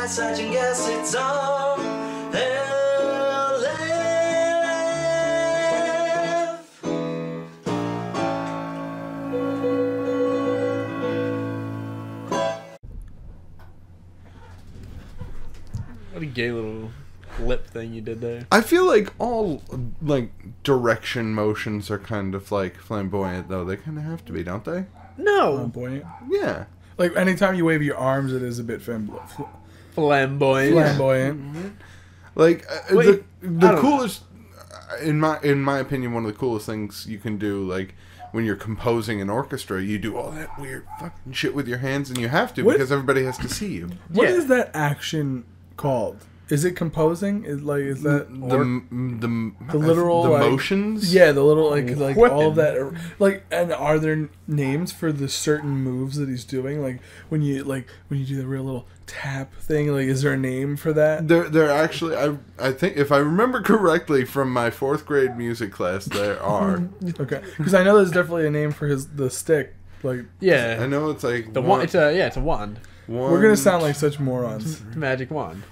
eyesight and guess it's on RLF. What a gay little lip thing you did there. I feel like all like direction motions are kind of like flamboyant, though. They kind of have to be, don't they? No. Flamboyant. Yeah. Like anytime you wave your arms, it is a bit flamboyant. Flamboyant. Like Wait, the I don't coolest, in my opinion, one of the coolest things you can do, like when you're composing an orchestra, you do all that weird fucking shit with your hands, and you have to because everybody has to see you. What is that action called? Is it composing? Is that The literal the like, motions? Yeah, the little like all of Weapon. that. Like, and are there names for the certain moves that he's doing? Like when you do the real little tap thing. Like, is there a name for that? There actually, I think if I remember correctly from my 4th grade music class, there are. Okay, because I know there's definitely a name for the stick. Like, Yeah. I know it's like The wand. It's a wand. we're gonna sound like such morons. Magic wand.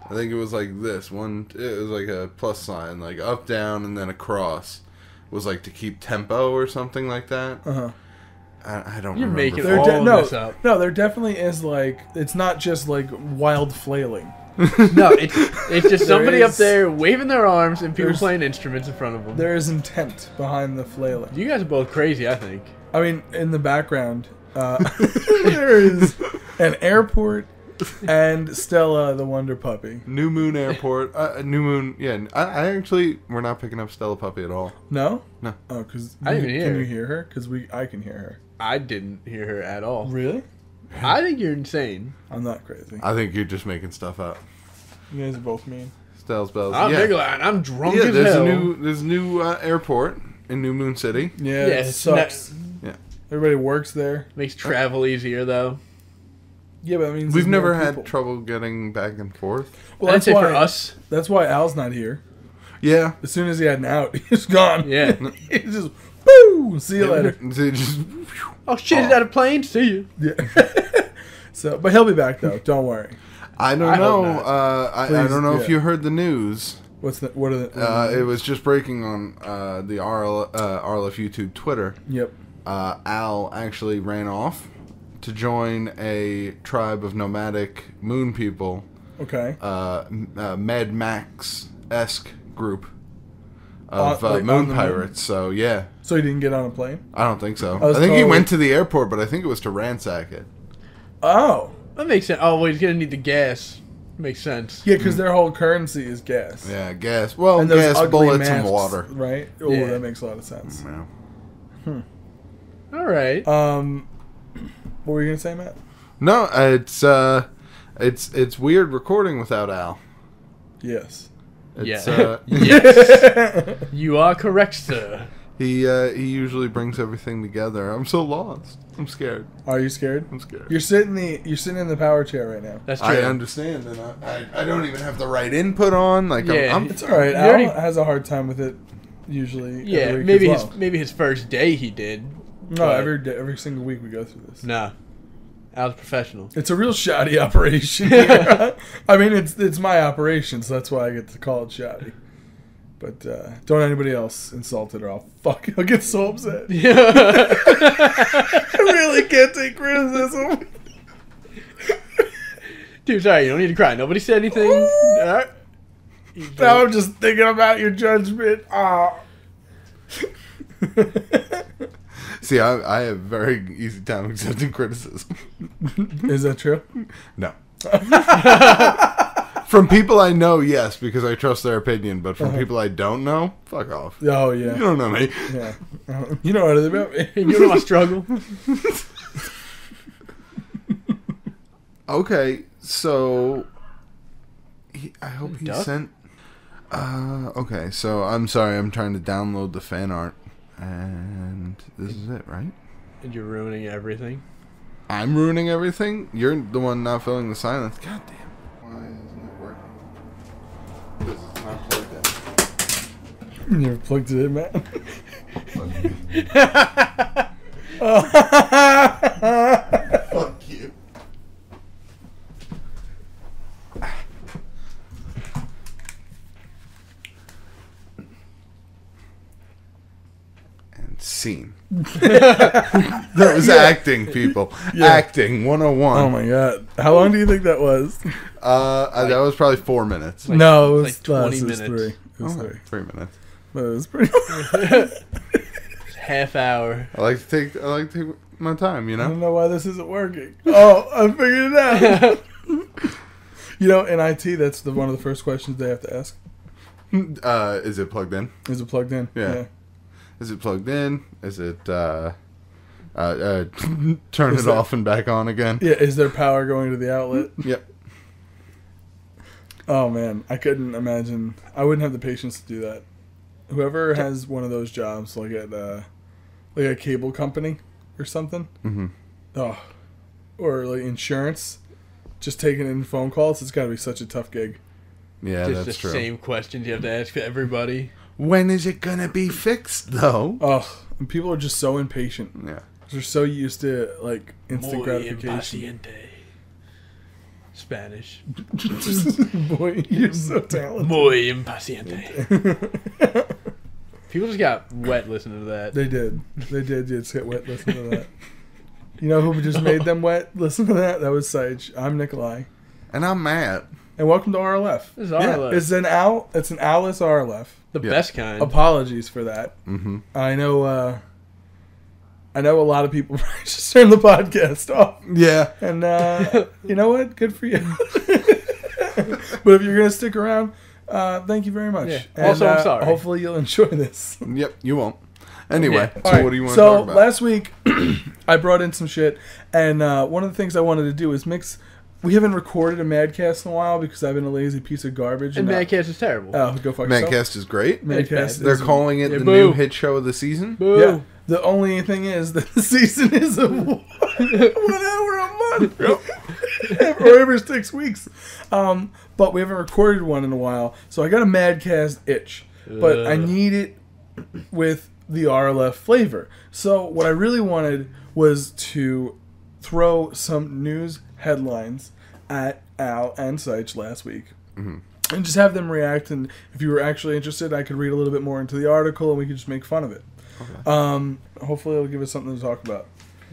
I think it was like this one. It was like a plus sign, like up, down, and then a cross. Was like to keep tempo or something like that. I don't You're remember. making There all of no, this up. no, there definitely is like it's not just like wild flailing. No, it's just somebody up is- there waving their arms and people there's- playing instruments in front of them. There is intent behind the flailing. You guys are both crazy, I think. I mean, in the background, there is an airport and Stella the Wonder Puppy. New Moon Airport. New Moon. Yeah, I actually we're not picking up Stella Puppy at all. No? No. Oh, because I didn't hear can her. you hear her? Because I can hear her. I didn't hear her at all. Really? I think you're insane. I'm not crazy. I think you're just making stuff up. You guys are both mean. Stella's bells. I'm yeah. Nikolai, and I'm drunk Yeah, as there's hell. a new airport in New Moon City. Yeah, Yeah, it it's sucks. Yeah. Everybody works there. Makes travel easier, though. Yeah, but that means We've there's more never had people. trouble getting back and forth. Well, I'd that's say why for us. That's why Al's not here. Yeah. As soon as he had an out, he's gone. Yeah. He's just boo. See you later. They just Oh shit, is that a plane? See you. Yeah. So, but he'll be back though. Don't worry. I don't I hope know. not. I Please, don't know yeah. if you heard the news. What are the? It was just breaking on the RLF YouTube Twitter. Yep. Al actually ran off to join a tribe of nomadic moon people. Okay. Mad Max-esque group of Like on moon the pirates. So yeah, So he didn't get on a plane? I don't think so. I was I think he told- went to the airport, but I think it was to ransack it. Oh. That makes sense. Oh, well, he's gonna need the gas. Makes sense. Yeah, because their whole currency is gas. Yeah, gas. Well, And those gas, ugly bullets, and masks, water. Right? Oh, Yeah. that makes a lot of sense. Yeah. All right. What were you gonna say, Matt? No, it's weird recording without Al. Yes. It's, Yeah. Yes. You are correct, sir. he usually brings everything together. I'm so lost. I'm scared. Are you scared? I'm scared. You're sitting in the power chair right now. That's true. I understand, and I don't even have the right input on. Like Yeah. I'm It's all right. You Al already- has a hard time with it usually. Yeah, every week maybe as well. maybe his first day he did. No, but- every single week we go through this. Nah. Al's professional. It's a real shoddy operation. Here. I mean, it's my operation, so that's why I get to call it shoddy. But don't anybody else insult it, or I'll get so upset. I really can't take criticism. Dude, sorry, you don't need to cry. Nobody said anything. Alright. Now I'm just thinking about your judgment. Ah. See, I have very easy time accepting criticism. Is that true? No. From people I know, yes, because I trust their opinion. But from people I don't know, fuck off. Oh yeah. You don't know me. Yeah. You know anything about me? You know my struggle. Okay, so I hope he Duck? sent. Okay, so I'm sorry. I'm trying to download the fan art, and this is it, right? And you're ruining everything. I'm ruining everything. You're the one not filling the silence. God damn. Why isn't it working? Because it's not plugged in. You never plugged it in, Matt. Fuck you. scene. That was acting, people. Yeah. Acting 101. Oh my god. How long do you think that was? That was probably 4 minutes. No, it was like 20 less. It was minutes. 3. It was 3. 3 minutes. But it was pretty. Half hour. I like to take my time, you I know? don't know why this isn't working. Oh, I figured it out. You know, in IT, that's one of the first questions they have to ask. Is it plugged in? Is it plugged in? Yeah. Is it plugged in? Is it turn it off and back on again? Yeah, is there power going to the outlet? Yep. Oh man, I couldn't imagine. I wouldn't have the patience to do that. Whoever has one of those jobs, like at like a cable company or something, or like insurance, just taking in phone calls, it's got to be such a tough gig. Yeah, Just that's the true. same questions you have to ask everybody. When is it gonna be fixed, though? Oh, and people are just so impatient. Yeah. They're so used to like instant Muy gratification. impaciente. Spanish. Boy, you're so talented. Muy impaciente. People just got wet listening to that. They did. They did just get wet listening to that. You know who just made them wet? Listen to that. That was Sage. I'm Nikolai. And I'm Matt. And welcome to RLF. This is RLF. It's an owlless RLF. The Yeah. best kind. Apologies for that. Mm-hmm. I know a lot of people just turn the podcast off. Yeah. And you know what? Good for you. But if you're going to stick around, thank you very much. Yeah. And, Also, I'm sorry. Hopefully you'll enjoy this. Yep, you won't. Anyway, Yeah. so All right, what do you want to so talk about? last week, I brought in some shit, and one of the things I wanted to do is mix. We haven't recorded a Madcast in a while because I've been a lazy piece of garbage. and Madcast is terrible. Oh, go fuck yourself. Madcast is great. Madcast. They're is, calling it Yeah, the boo. new hit show of the season. Boo. Yeah. The only thing is that the season is a 1 hour a month, or every 6 weeks. But we haven't recorded one in a while, so I got a Madcast itch, but I need it with the RLF flavor. So what I really wanted was to throw some news headlines at Al and Seich last week. Mm-hmm. And just have them react, and if you were actually interested, I could read a little bit more into the article, and we could just make fun of it. Okay. Hopefully it'll give us something to talk about.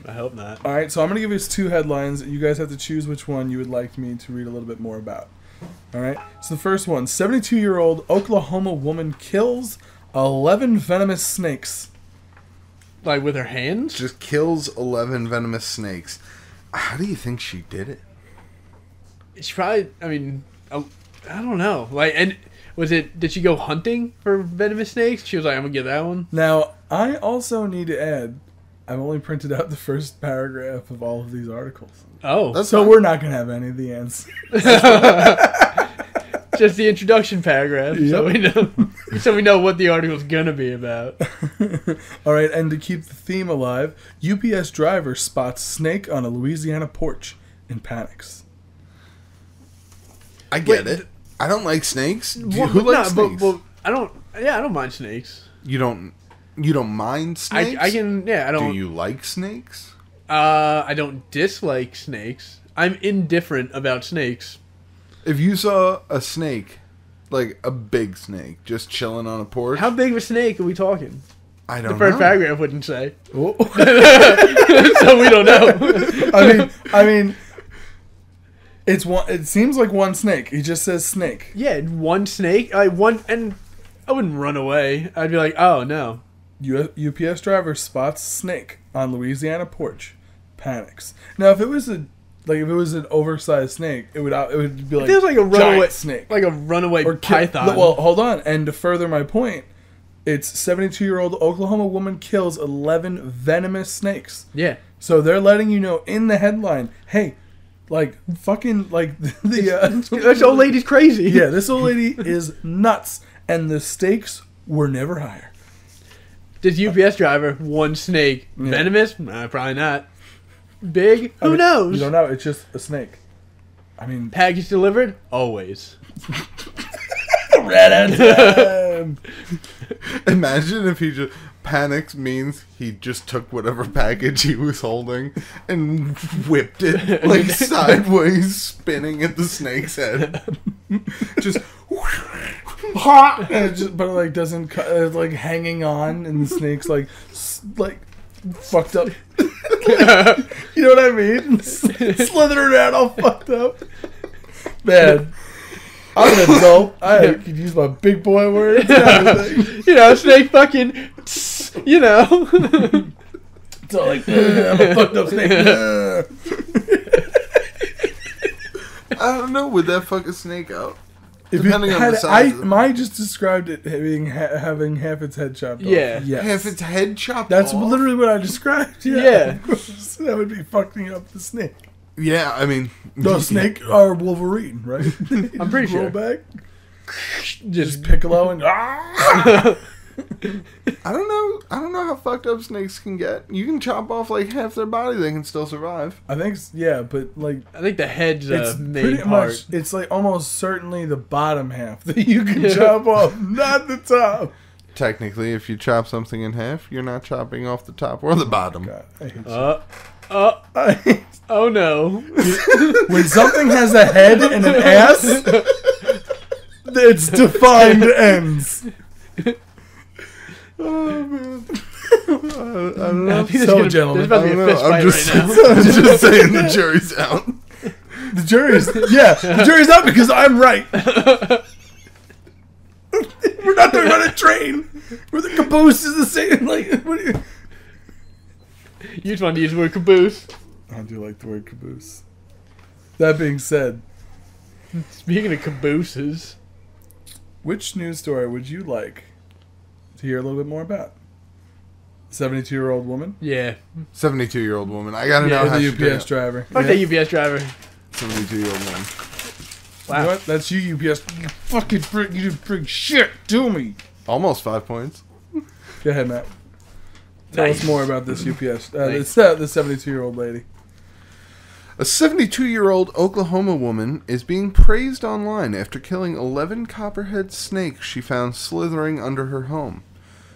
I hope not. All right, so I'm going to give you 2 headlines. You guys have to choose which one you would like me to read a little bit more about. All right, so the first one, 72-year-old Oklahoma woman kills 11 venomous snakes. Like with her hands? Just kills 11 venomous snakes. How do you think she did it? She probably, I mean, I don't know. Like, and did she go hunting for venomous snakes? She was like, I'm going to get that one. Now, I also need to add, I've only printed out the first paragraph of all of these articles. Oh. That's So fine. we're not going to have any of the answers. Just the introduction paragraph, so we know what the article's gonna be about. All right, and to keep the theme alive, UPS driver spots snake on a Louisiana porch and panics. I get it. I don't like snakes. Well, Who but likes no, snakes? But I don't. Yeah, I don't mind snakes. You don't mind snakes? I can. Yeah, I don't. Do you like snakes? I don't dislike snakes. I'm indifferent about snakes. If you saw a snake, like a big snake, just chilling on a porch, How big of a snake are we talking? I The don't first know. paragraph wouldn't say, Oh. so we don't know. I mean, it's one. It seems like one snake. He just says snake. Yeah, one snake. And I wouldn't run away. I'd be like, oh no. UPS driver spots snake on Louisiana porch, panics. Now, if it was an oversized snake, it would be like It feels like a runaway giant snake like a runaway or python. Well, hold on. And to further my point, it's 72-year-old Oklahoma woman kills 11 venomous snakes. yeah. So they're letting you know in the headline, hey, like fucking like This old lady's crazy. yeah, this old lady is nuts, and the stakes were never higher. This UPS driver, one snake. Yeah. Venomous? Nah, probably not. Big? I Who mean, knows? You don't know. It's just a snake. I mean, Package delivered? Always. Imagine if he just panics means he just took whatever package he was holding and whipped it like sideways, spinning at the snake's head. Just ha! And it just, but it like doesn't cut. It's like hanging on, and the snake's like fucked up. You know what I mean? Slithering around all fucked up. Man, I'm an adult. I could use my big boy words. You know, snake fucking. You know. It's all like, I'm a fucked up snake. I don't know. Would that fuck a snake out? If Depending on the size. Mine just described it having half its head chopped off. Yeah. Yes. Half its head chopped That's off? literally what I described. Yeah. Yeah. Of course. That would be fucking up the snake. Yeah, I mean... The snake or Wolverine, right? I'm pretty sure. Roll back. Just Piccolo and... I don't know how fucked up snakes can get. You can chop off like half their body, they can still survive. I think, yeah, but like... I think the head's It's main pretty part. much... It's like almost certainly the bottom half that you can chop off, not the top. Technically, if you chop something in half, you're not chopping off the top or the bottom. God, I hate you. I hate oh no. When something has a head and an ass, it's defined ends. Oh, man. I don't know. So, gentlemen. There's about to be a fist fight I'm just, right now. I'm just saying the jury's out. The jury's out because I'm right. We're not talking about a train where the caboose is the same. Like, what do you... You just wanted to use the word caboose. I do like the word caboose. That being said, Speaking of cabooses, which news story would you like to hear a little bit more about? 72-year-old woman? yeah. 72-year-old woman. I gotta Yeah, know how The she did UPS it. driver. Fuck that UPS driver. 72-year-old woman. You know what? That's you, UPS. You fucking prick. You didn't bring shit to me. Almost 5 points. Go ahead, Matt. Tell Nice. us more about this UPS. Nice. The 72-year-old lady. A 72-year-old Oklahoma woman is being praised online after killing 11 copperhead snakes she found slithering under her home.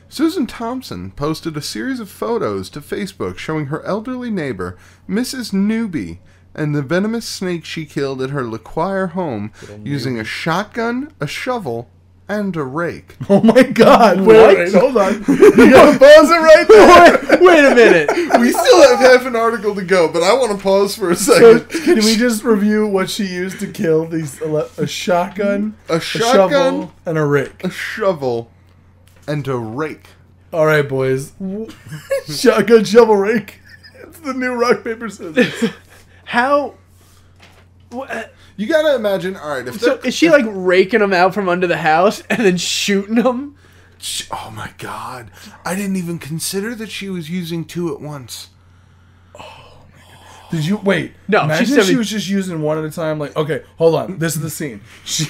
Susan Thompson posted a series of photos to Facebook showing her elderly neighbor, Mrs. Newby, and the venomous snake she killed at her Lucaria home using a shotgun, a shovel, and a rake. Oh my God! What? Wait, hold on. You gotta pause it right there. Wait a minute. We still have half an article to go, but I want to pause for a second. Can we just review what she used to kill these? A shotgun, A shotgun, shovel, and a rake. a shovel, and a rake. All right, boys. Shotgun, shovel, rake. It's the new rock paper scissors. How? What? You gotta imagine, alright, if So that- is she like raking them out from under the house and then shooting them? Oh my god. I didn't even consider that she was using two at once. Did you wait? No, imagine she's if she 70 was just using one at a time. Like, okay, hold on. This is the scene. She's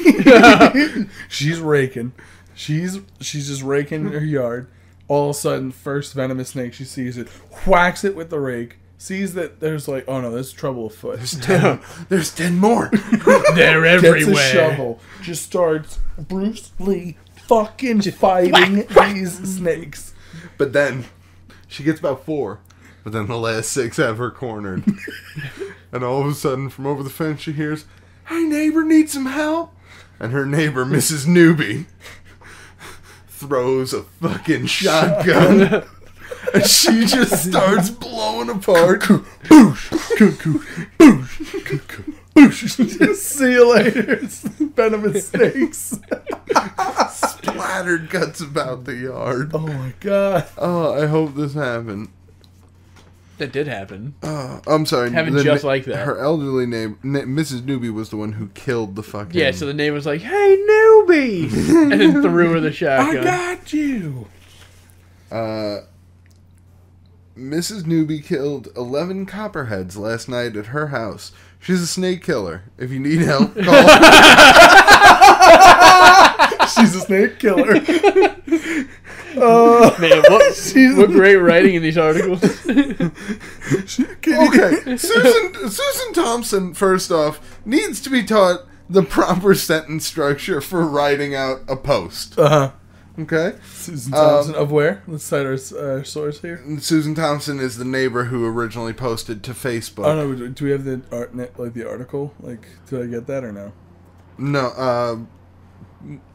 raking. She's just raking her yard. All of a sudden, first venomous snake she sees it, whacks it with the rake. Sees that there's like, oh no, there's trouble afoot. There's 10 more. They're Gets everywhere. a shovel. Just starts Bruce Lee fucking fighting these snakes. But then, she gets about 4. But then the last 6 have her cornered. And all of a sudden, from over the fence, she hears, "Hey neighbor, need some help?" And her neighbor, Mrs. Newby, throws a fucking shotgun. And she just starts blowing apart. Boosh, cuckoo, boosh, cuckoo, boosh. See you later, venomous snakes. Splattered guts about the yard. Oh my God. Oh, I hope this happened. That did happen. I'm sorry. Happened just like that. Her elderly neighbor, Mrs. Newby, was the one who killed the fucking... Yeah, so the neighbor was like, "Hey, newbie!" and then threw her the I shotgun. got you. Mrs. Newby killed 11 copperheads last night at her house. She's a snake killer. If you need help, call She's a snake killer. Man, what great writing in these articles. Okay, Susan Thompson, first off, needs to be taught the proper sentence structure for writing out a post. Uh-huh. Okay? Susan Thompson of where? Let's cite our source here. Susan Thompson is the neighbor who originally posted to Facebook. Oh no, do we have the the article? Like, did I get that or no? No,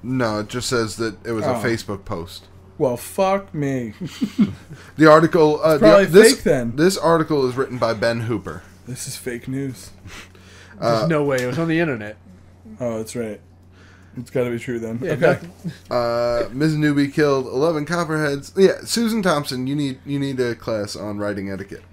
No, it just says that it was a Facebook post. Well, fuck me. The article... probably fake then. This article is written by Ben Hooper. This is fake news. There's no way. It was on the internet. Oh, that's right. It's got to be true then. Yeah, okay. Ms. Newby killed 11 copperheads. Yeah, Susan Thompson, you need a class on writing etiquette.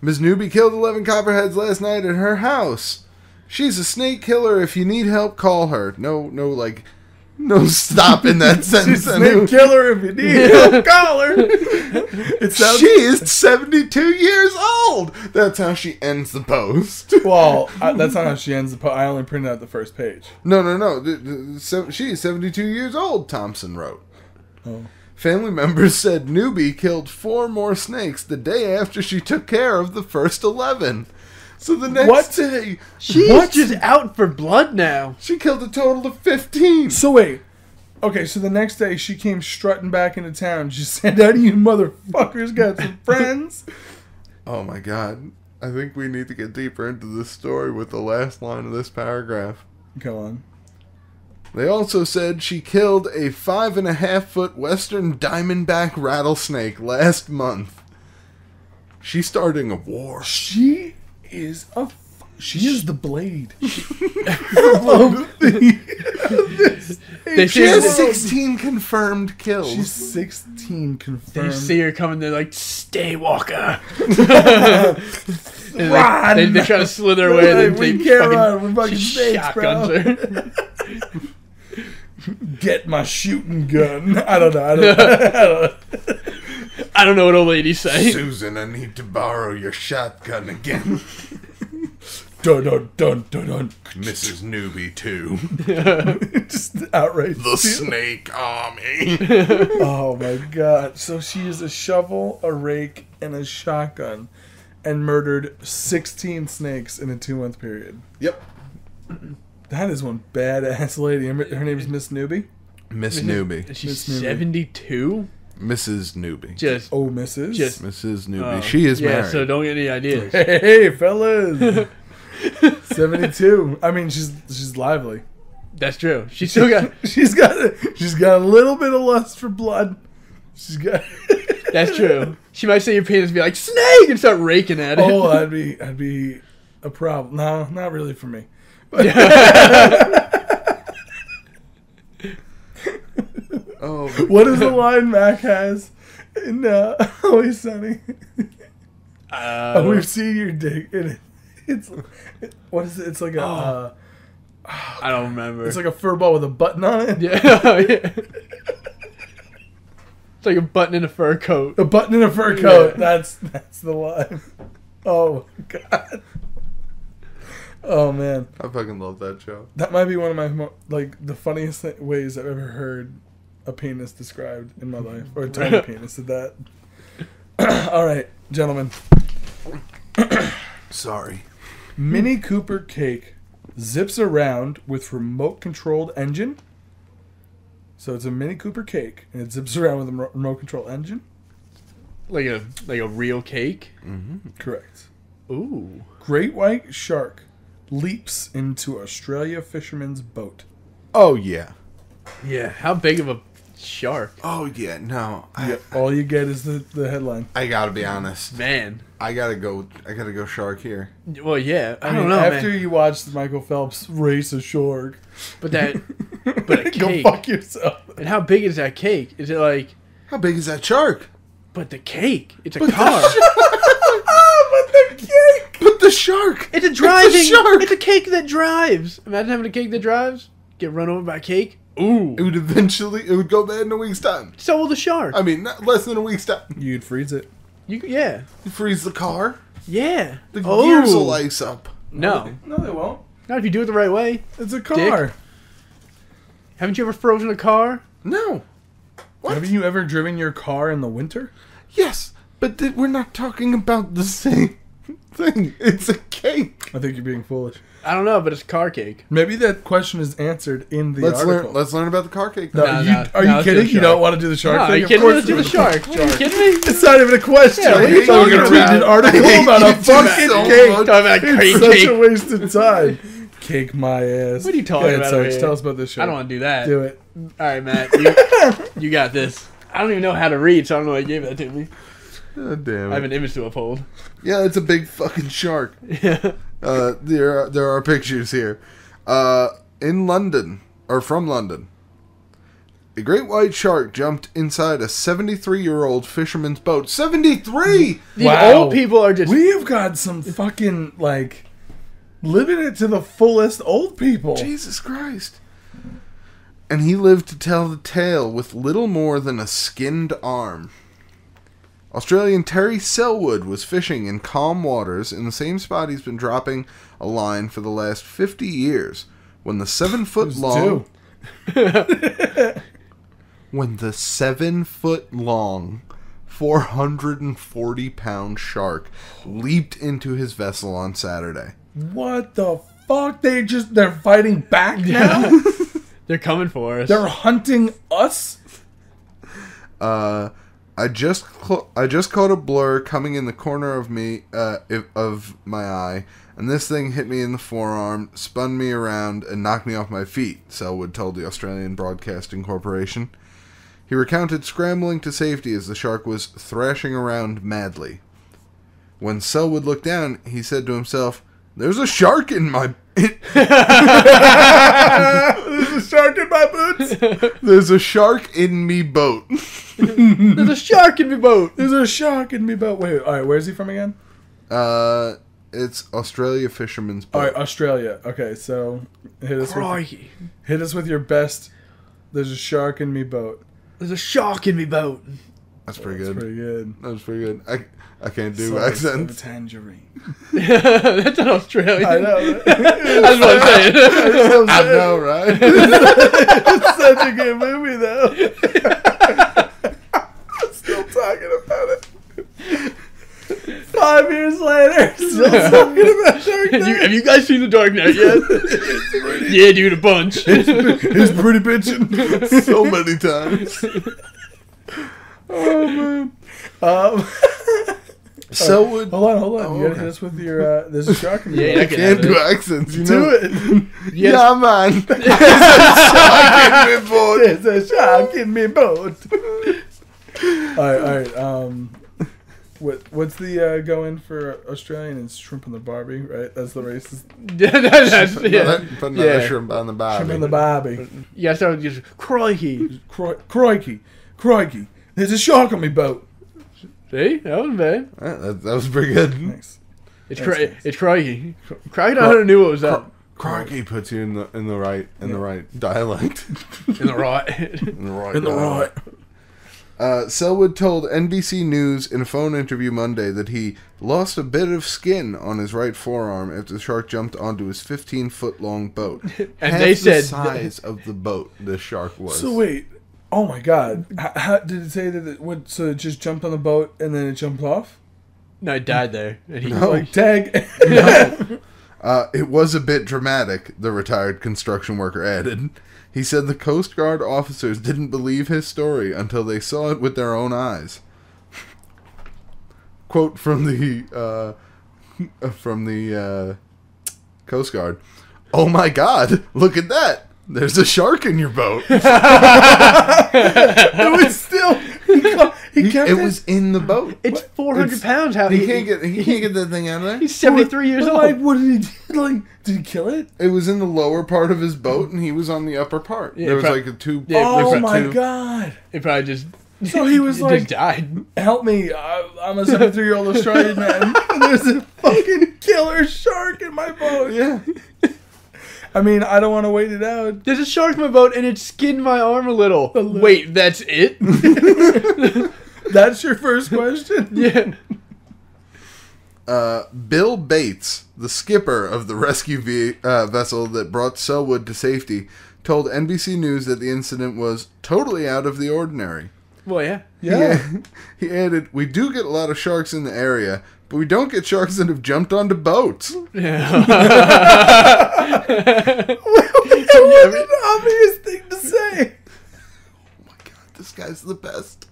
Ms. Newby killed 11 copperheads last night at her house. She's a snake killer. If you need help, call her. No stop in that sentence. She's a snake killer. If you need help, call her. She is 72 years old. That's how she ends the post. Well, that's not how she ends the post. I only printed out the first page. No. She is 72 years old, Thompson wrote. Oh. Family members said Newby killed 4 more snakes the day after she took care of the first 11. So the next day... She's just out for blood now. She killed a total of 15. So wait. Okay, so the next day she came strutting back into town. She said, "How do you motherfuckers got some friends?" Oh my god. I think we need to get deeper into this story with the last line of this paragraph. Go on. They also said she killed a 5.5-foot western diamondback rattlesnake last month. She's starting a war. She is the blade. She has 16 confirmed kills. She's 16 They confirmed. see her coming, they're like, "Stay, Walker." Run! They try to slither away. Like, we can't run. We're fucking snakes, shotguns bro. her. Get my shooting gun. I don't know. I don't know what old ladies say. Susan, I need to borrow your shotgun again. Dun dun dun dun dun. Mrs. Newby, too. Just outright. The Snake Army. Oh my god. So she used a shovel, a rake, and a shotgun and murdered 16 snakes in a 2-month period. Yep. That is one badass lady. Her name is Miss Newby? Miss Newby. She's Miss Newby. 72? Mrs. Newby. Just Mrs. Just- Mrs. Newby. She is married. so don't get any ideas. Hey, fellas. 72. I mean, she's lively. That's true. She's still got... She's got a little bit of lust for blood. She's got. That's true. She might say your penis and be like, "Snake!" and start raking at it. Oh, that'd be a problem. No, not really for me. Oh, What is the line Mac has in Always Sunny? We've seen your dick. It's what is it? It's like a. I don't remember. It's like a fur ball with a button on it. Yeah. Yeah. It's like a button in a fur coat. A button in a fur coat. Yeah. That's the line. Oh god. Oh man, I fucking love that show. that might be one of my the funniest ways I've ever heard a penis described in my life, or a tiny penis at that. All right, gentlemen. Sorry. Mini Cooper cake zips around with remote controlled engine. So it's a Mini Cooper cake, and it zips around with a remote control engine. Like a real cake. Mm-hmm. Correct. Ooh. Great white shark leaps into Australia fisherman's boat. Oh, yeah. Yeah. How big of a shark? Oh, yeah. No. All you get is the headline. I gotta be honest. Man. I gotta go shark here. Well, yeah. I mean, don't know, after man. you watched Michael Phelps race a shark, But a go cake. fuck yourself. And how big is that cake? Is it like... How big is that shark? But the cake. It's a car. But the cake. But the shark. It's a driving... It's a shark. It's a cake that drives. Imagine having a cake that drives. Get run over by a cake. Ooh. It would go bad in a week's time. So will the shark. I mean, not less than a week's time. You'd freeze it. Yeah. You freeze the car. Yeah. The gears will ice up. No. No, they won't. Not if you do it the right way. It's a car. Dick. Haven't you ever frozen a car? No. What? Have you ever driven your car in the winter? Yes, but we're not talking about the same thing. It's a cake. I think you're being foolish. I don't know, but it's a car cake. Maybe that question is answered in the article. Let's learn about the car cake. No, No, are no, you let's do kidding? the You don't shark. want to do the shark No, thing? are you Of kidding me? course Let's do we're the gonna shark. Are you kidding me? It's not even a question. Yeah, what are you So we're talking gonna read about? an article about a fucking so cake. much. Talking about It's cake such cake. a waste of time. Cake my ass. What are you talking Go ahead, about Sarge, over here? Tell us about this show. I don't want to do that. Do it. All right, Matt. You got this. I don't even know how to read, so I don't know why you gave that to me. God damn I have it. an image to uphold. Yeah, it's a big fucking shark. Yeah. There are pictures here. In London, or from London, a great white shark jumped inside a 73-year-old fisherman's boat. 73! These Wow. old people are just... We have got some fucking, like, living it to the fullest old people. Jesus Christ. And he lived to tell the tale with little more than a skinned arm. Australian Terry Selwood was fishing in calm waters in the same spot he's been dropping a line for the last 50 years when the 7-foot-long... when the 7-foot-long, 440-pound shark leaped into his vessel on Saturday. What the fuck? They're fighting back now? They're coming for us. They're hunting us? I just caught a blur coming in the corner of my eye, and this thing hit me in the forearm, spun me around, and knocked me off my feet, Selwood told the Australian Broadcasting Corporation. He recounted scrambling to safety as the shark was thrashing around madly. When Selwood looked down, he said to himself, "There's a shark in my... There's a shark in my boots? There's a shark in me boat." There's a shark in my boat. There's a shark in me boat. Wait, alright, where's he from again? It's Australia Fisherman's Boat. Alright, Australia. Okay, so hit us with your best. There's a shark in me boat. There's a shark in my boat. That's pretty good. That's pretty good. That was pretty good. I can't do Slice accents. of tangerine. That's an Australian. I know. That's what I'm saying. I know, right? It's such a good movie, though. Still talking about it. 5 years later, still talking about Shark Tank. Have you guys seen The Dark Knight yet? Yeah, dude, a bunch. It's pretty bitchin'. So many times. Oh, man. Selwood... Hold on. Oh, You gotta okay. hit us with your, there's a shark in me Yeah, boat. I I can can't have do it. accents, you Do know. it. Yes. Yeah, man. There's a shark in me boat. Alright. What's the going for Australian? It's shrimp on the Barbie, right? That's the racist. Putting another shrimp on the barbie. Shrimp on the Barbie. You gotta start with just crikey. Crikey. There's a shark on me boat. See? That wasn't bad. That was pretty good. Nice. It's crikey. Crocodile knew what was up. Crikey puts you in the right dialect. In the right. In the right. In the right. Selwood told NBC News in a phone interview Monday that he lost a bit of skin on his right forearm after the shark jumped onto his 15-foot-long boat. And Half they the said size of the boat the shark was. So wait. Oh my God. How did it say that it went? So it just jumped on the boat and then it jumped off? No, he died there. And he No. Like tag. It was a bit dramatic, the retired construction worker added. He said the Coast Guard officers didn't believe his story until they saw it with their own eyes. Quote from the Coast Guard. "Oh my God, look at that. There's a shark in your boat." It was still. He kept It was in the boat. It's 400 pounds. How He can't get that thing out of there. He's 73 years But, old. like, what did he do? Like, did he kill it? It was in the lower part of his boat, and he was on the upper part. Yeah, there was prob- like a tube. Yeah, Oh different my tube. God. He probably just. So he was he like, just died. "Help me! I'm a 73-year-old Australian man. There's a fucking killer shark in my boat." Yeah. I mean, I don't want to wait it out. There's a shark in my boat and it skinned my arm a little. Wait, that's it? That's your first question? Yeah. Bill Bates, the skipper of the rescue vessel that brought Selwood to safety, told NBC News that the incident was totally out of the ordinary. Well, yeah. Yeah. He added, "We do get a lot of sharks in the area, but we don't get sharks that have jumped onto boats." Yeah. That was an obvious thing to say. Oh my God, this guy's the best.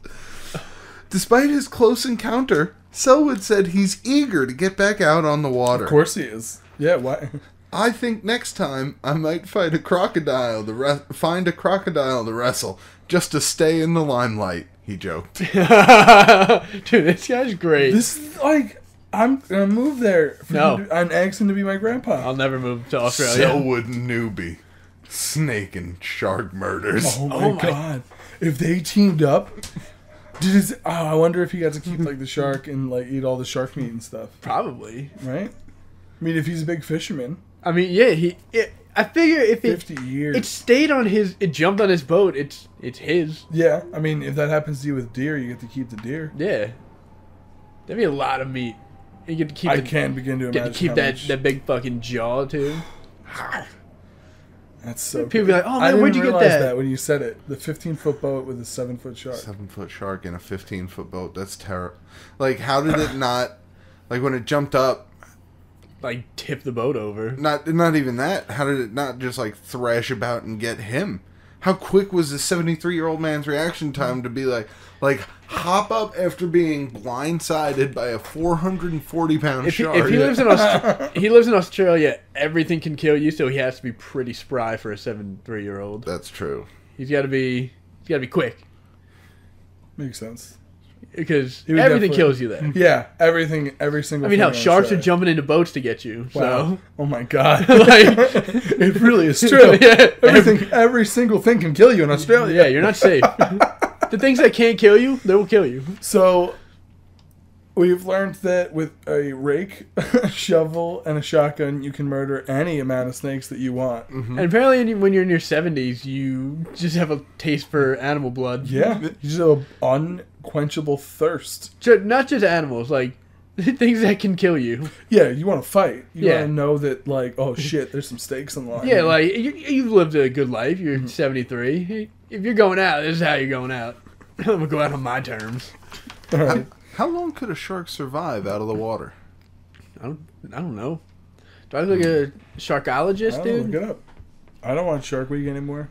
Despite his close encounter, Selwood said he's eager to get back out on the water. Of course he is. Yeah, why? I think next time I might find a crocodile to wrestle just to stay in the limelight, he joked. Dude, this guy's great. This, like, I'm going to move there. I'm asking to be my grandpa. I'll never move to Australia. So would Newbie. Snake and shark murders. Oh my god. If they teamed up... I wonder if he got to keep, like, the shark and, like, eat all the shark meat and stuff. Probably. Right? I mean, if he's a big fisherman. I mean, yeah, I figure if 50 years. It stayed on it jumped on his boat, it's his. Yeah, I mean, if that happens to you with deer, you get to keep the deer. Yeah. That'd be a lot of meat. You get to keep can't begin to imagine. Get to keep that big fucking jaw, too. That's so People be like, oh, man, where'd you get realize that? When you said it. The 15-foot boat with a 7-foot shark. 7-foot shark in a 15-foot boat. That's terrible. Like, how did it not... Like, when it jumped up... Like, tip the boat over. Not even that. How did it not just, like, thrash about and get him? How quick was the 73-year-old man's reaction time to be like, hop up after being blindsided by a 440-pound shark? If he lives in Australia, everything can kill you, so he has to be pretty spry for a 73-year-old. That's true. He's got to be quick. Makes sense. Because everything kills you there. Yeah, every single. I mean, hell, sharks are jumping into boats to get you. Wow. So, oh my god, like, it really is true. Yeah, every single thing can kill you in Australia. Yeah, you're not safe. The things that can't kill you, they will kill you. So, we've learned that with a rake, a shovel, and a shotgun, you can murder any amount of snakes that you want. Mm-hmm. And apparently, when you're in your 70s, you just have a taste for animal blood. Yeah, you just have an unquenchable thirst. Not just animals, like things that can kill you. Yeah, you want to fight. You Yeah. want to know that, like, oh shit, there's some stakes in line. Yeah, like you've lived a good life. You're 73. If you're going out, this is how you're going out. I'm gonna go out on my terms. All right. How long could a shark survive out of the water? I don't know. Do I look like a sharkologist, dude? Look it up. I don't watch Shark Week anymore.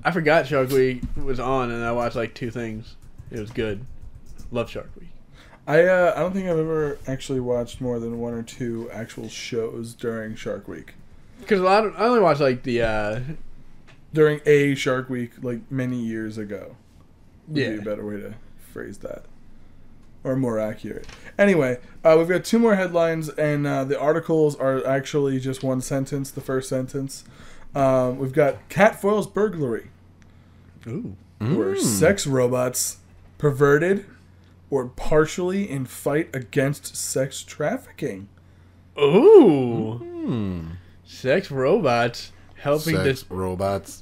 I forgot Shark Week was on, and I watched like 2 things. It was good. Love Shark Week. I don't think I've ever actually watched more than 1 or 2 actual shows during Shark Week. Because I only watched like the during a Shark Week, like many years ago. Would Yeah. be a better way to phrase that. Or more accurate. Anyway, we've got 2 more headlines, and the articles are actually just one sentence, the first sentence. We've got cat foils burglary. Ooh. Where sex robots perverted or partially in fight against sex trafficking. Ooh. Sex robots helping robots.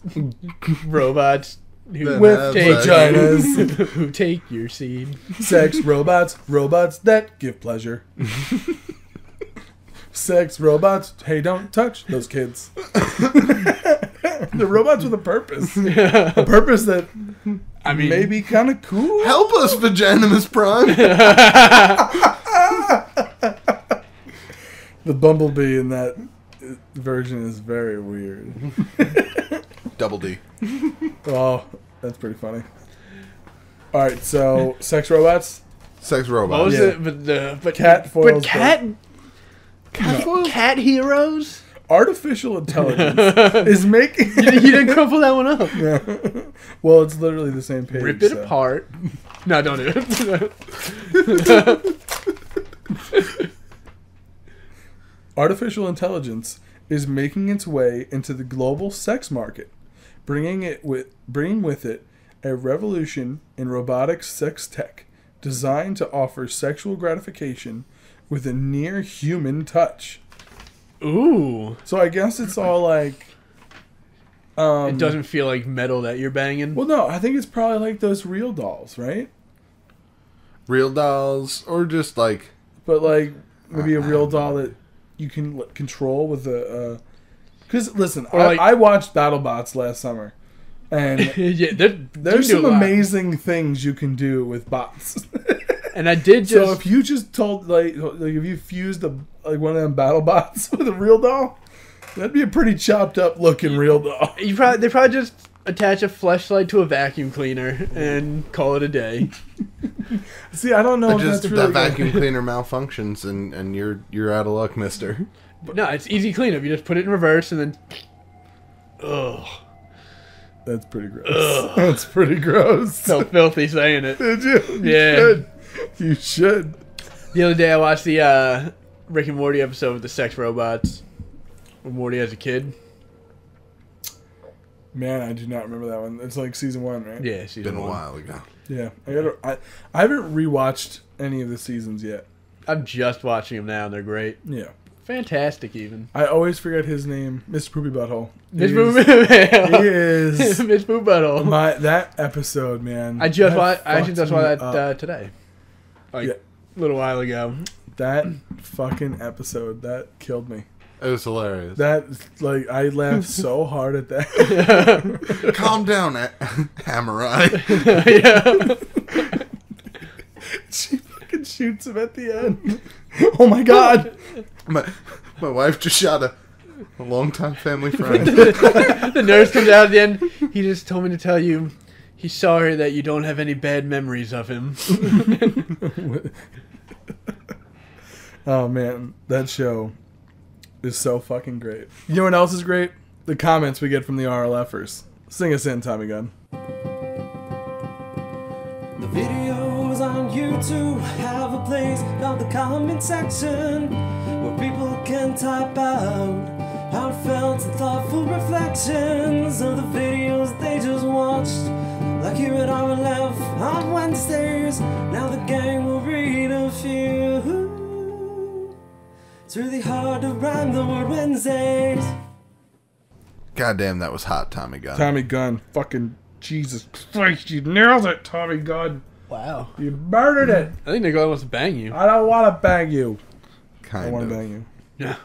robots who With take vaginas. who take your seed. Sex robots that give pleasure. Sex robots, hey, don't touch those kids. The robots with a purpose. Yeah. A purpose that I mean, may be kind of cool. Help us, Vaginimus Prime. The bumblebee in that version is very weird. Double D. Oh, that's pretty funny. All right, so sex robots. Sex what robots. was Yeah. it? But Cat foils. cat heroes. Artificial intelligence is making. You didn't crumple that one up. Yeah. Well, it's literally the same page. Rip it so. apart. No, don't do it. Artificial intelligence is making its way into the global sex market, bringing with it a revolution in robotic sex tech designed to offer sexual gratification with a near human touch. Ooh. So I guess it's all like It doesn't feel like metal that you're banging. well, no, I think it's probably like those real dolls, right? Real dolls, or just like But like maybe a real doll that you can control with a. Because listen, I watched BattleBots last summer, and Yeah, there's you do some a lot. amazing things you can do with bots. And I did just. So if you just told like if you fused one of them BattleBots with a real doll, that'd be a pretty chopped up looking real doll. they probably just attach a fleshlight to a vacuum cleaner and call it a day. See, I don't know if just that's really that vacuum cleaner malfunctions and you're out of luck, mister. No, it's easy cleanup. You just put it in reverse and then. Ugh. That's pretty gross. That's pretty gross. Felt filthy saying it. Did you? Yeah. You should. The other day I watched the Rick and Morty episode with the sex robots. With Morty as a kid. Man, I do not remember that one. It's like season 1, right? Yeah, season Been a 1. while ago. Yeah. I haven't rewatched any of the seasons yet. I'm just watching them now and they're great. Yeah. Fantastic, even. I always forget his name, Mr. Poopy Butthole. Miss He Poop is Miss Poop Butthole. that episode, man. I actually just watched that today. Like, Yeah. a little while ago. That fucking episode, that killed me. It was hilarious. That, like, I laughed so hard at that. Calm down, Hammer Eye. Yeah. She fucking shoots him at the end. Oh my god. My wife just shot a longtime family friend. The nurse comes out at the end. He just told me to tell you he's sorry that you don't have any bad memories of him. Oh man, that show is so fucking great. You know what else is great? The comments we get from the RLFers. Sing us in, Tommy Gunn. The videos on YouTube have a place called the comment section, where people can type out heartfelt and thoughtful reflections of the videos they just watched. Like here at RLF on Wednesdays, now the gang will read a few. It's really hard to rhyme the word Wednesdays. Goddamn, that was hot, Tommy Gunn. Tommy Gunn. Fucking Jesus Christ, you nailed it, Tommy Gunn. Wow. You murdered it. I think Nicola wants to bang you. I don't want to bang you. I Kind want of. to bang you. Yeah.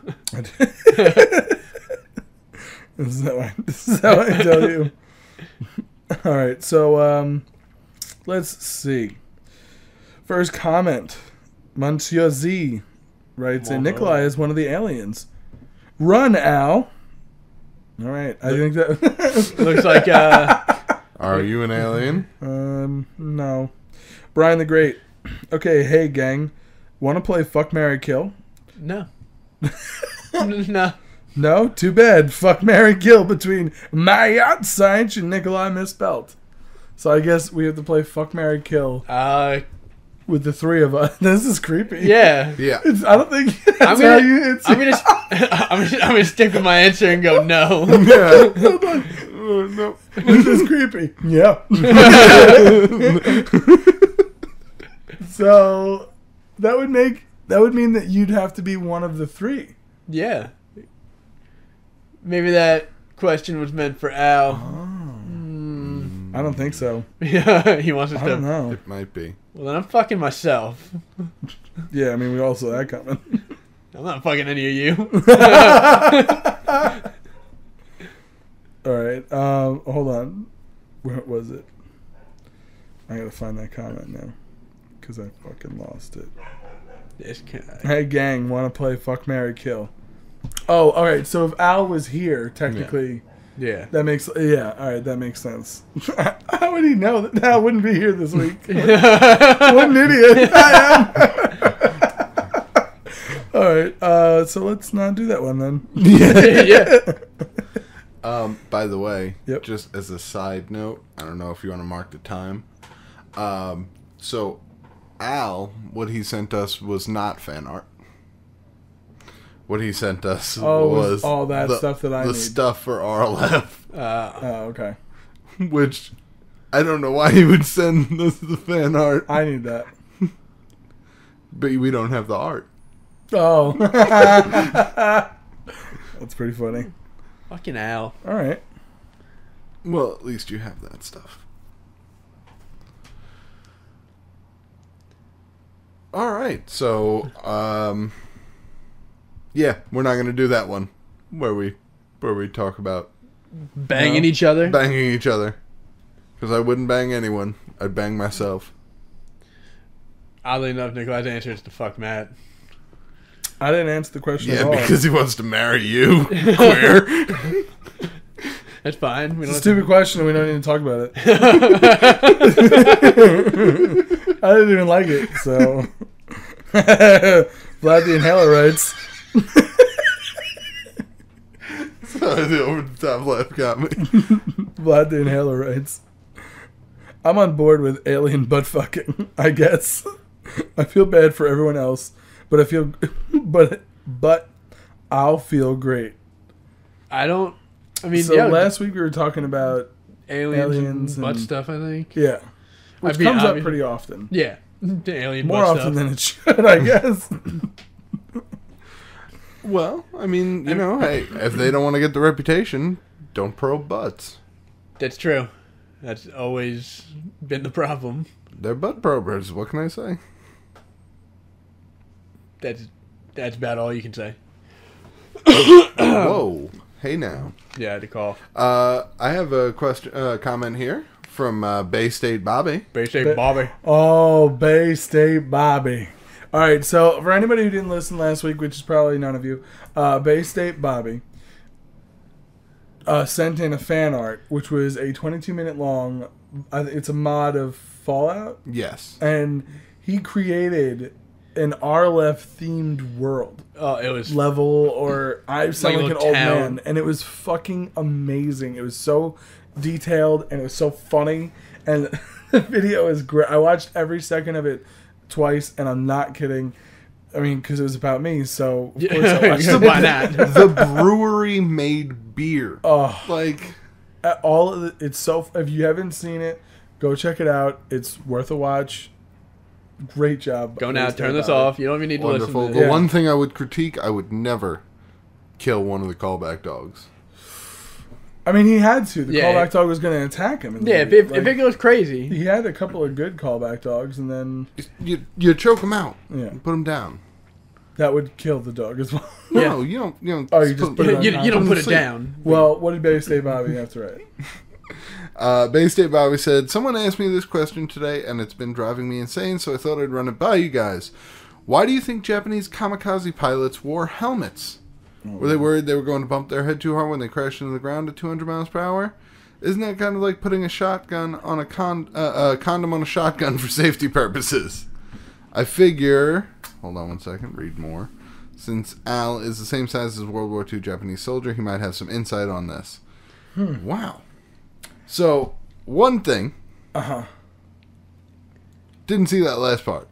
This is how I tell you. All right, so let's see. First comment. Monsieur Z writes, and Nikolai is one of the aliens. Run, Al. All right, I think that Looks like Are you an alien? no. Brian the Great. Okay, hey gang, want to play Fuck, Marry, Kill? no. No. No, too bad. Fuck, Marry, Kill between Mayotte Science and Nikolai Misspelt. So I guess we have to play Fuck, Marry, Kill with the three of us. This is creepy. Yeah. Yeah. I don't think that's I'm how gonna, you. It's, I'm gonna stick with my answer and go no. Yeah. No. this is creepy. Yeah. So that would mean that you'd have to be one of the three. Yeah. Maybe that question was meant for Al. I don't think so. Yeah, he wants us I don't to. know. It might be. Well, then I'm fucking myself. Yeah, I mean, we all saw that coming. I'm not fucking any of you. All right. Hold on. Where was it? I gotta find that comment now because I fucking lost it. This guy. Hey gang, want to play Fuck, Marry, Kill? Oh, all right. So if Al was here, technically, Yeah. that makes All right, that makes sense. How would he know that Al wouldn't be here this week? What an idiot I am. All right. So let's not do that one then. Yeah. By the way, Yep. just as a side note, I don't know if you want to mark the time. So Al, what he sent us was not fan art. What he sent us was all that stuff that I the need. stuff for RLF, Oh, okay. which I don't know why he would send us the fan art, I need that. but we don't have the art. Oh. That's pretty funny. Fucking Al. All right. Well, at least you have that stuff. All right, so yeah, we're not gonna do that one where we talk about Banging each other. banging each other, because I wouldn't bang anyone. I'd bang myself. Oddly enough, Nikolai's answer is to fuck Matt. I didn't answer the question at Yeah, all. because he wants to marry you, queer. That's fine. We It's a don't stupid question and we don't need to talk about it. I didn't even like it, so. Vlad the Inhaler writes. The over-the-top laugh got me. Vlad the Inhaler writes, I'm on board with alien butt fucking, I guess. I feel bad for everyone else, but but I'll feel great. So last week we were talking about aliens and butt stuff, I think. Yeah. Which comes up pretty often. Yeah. The alien More butt often stuff. than it should, I guess. Well, I mean, hey, if they don't want to get the reputation, don't probe butts. That's true. That's always been the problem. They're butt probers. What can I say? That's about all you can say. Whoa. Hey now. Yeah, I had to call. I have a comment here from Bay State Bobby. Bay State Bobby. Oh, Bay State Bobby. All right, so for anybody who didn't listen last week, which is probably none of you, Bay State Bobby sent in a fan art, which was a 22-minute long, it's a mod of Fallout. Yes. And he created an RLF-themed world. Oh, it was... Level, or I sound like an old town. man. And it was fucking amazing. It was so detailed, and it was so funny. And the video is great. I watched every second of it twice, and I'm not kidding. I mean, because it was about me, so of course I watched it. Why not? The brewery made beer. Oh, Like, all of it's so. If you haven't seen it, go check it out. It's worth a watch. Great job. Go now. Turn this off. You don't even need to wonderful. listen to The this. one thing I would critique, I would never kill one of the callback dogs. I mean, he had to. The Yeah. callback dog was going to attack him. Yeah, if it goes crazy. He had a couple of good callback dogs, and then You choke them out. Yeah. You put them down. that would kill the dog as well. No, you don't. Oh, you just put it on You top. don't put it Sleep. down. Well, what did Bay State Bobby have to write? Bay State Bobby said, someone asked me this question today, and it's been driving me insane, so I thought I'd run it by you guys. Why do you think Japanese kamikaze pilots wore helmets? Were they worried they were going to bump their head too hard when they crashed into the ground at 200 miles per hour? Isn't that kind of like putting a shotgun on a condom on a shotgun for safety purposes? I figure... Hold on one second, read more. Since Al is the same size as a World War II Japanese soldier, he might have some insight on this. Wow. So, one thing. Didn't see that last part.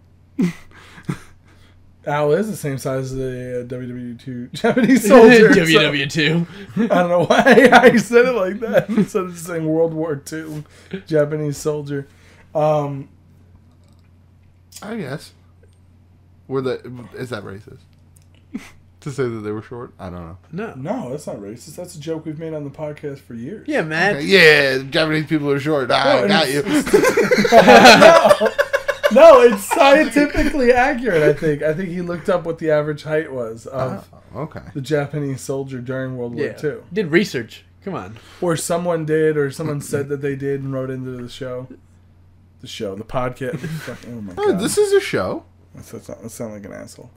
Al is the same size as a WW2 Japanese soldier. WW2. So, I don't know why I said it like that instead of just saying World War II Japanese soldier. I guess. Is that racist? To say that they were short? I don't know. No. No, that's not racist. That's a joke we've made on the podcast for years. Yeah, man. Okay, yeah, Japanese people are short. I got you. No, it's scientifically accurate, I think. I think he looked up what the average height was of Okay. the Japanese soldier during World War II. Did research. Come on. Or someone did, or someone said that they did and wrote into the show. The podcast. Oh my Oh, god. this is a show. That sound like an asshole.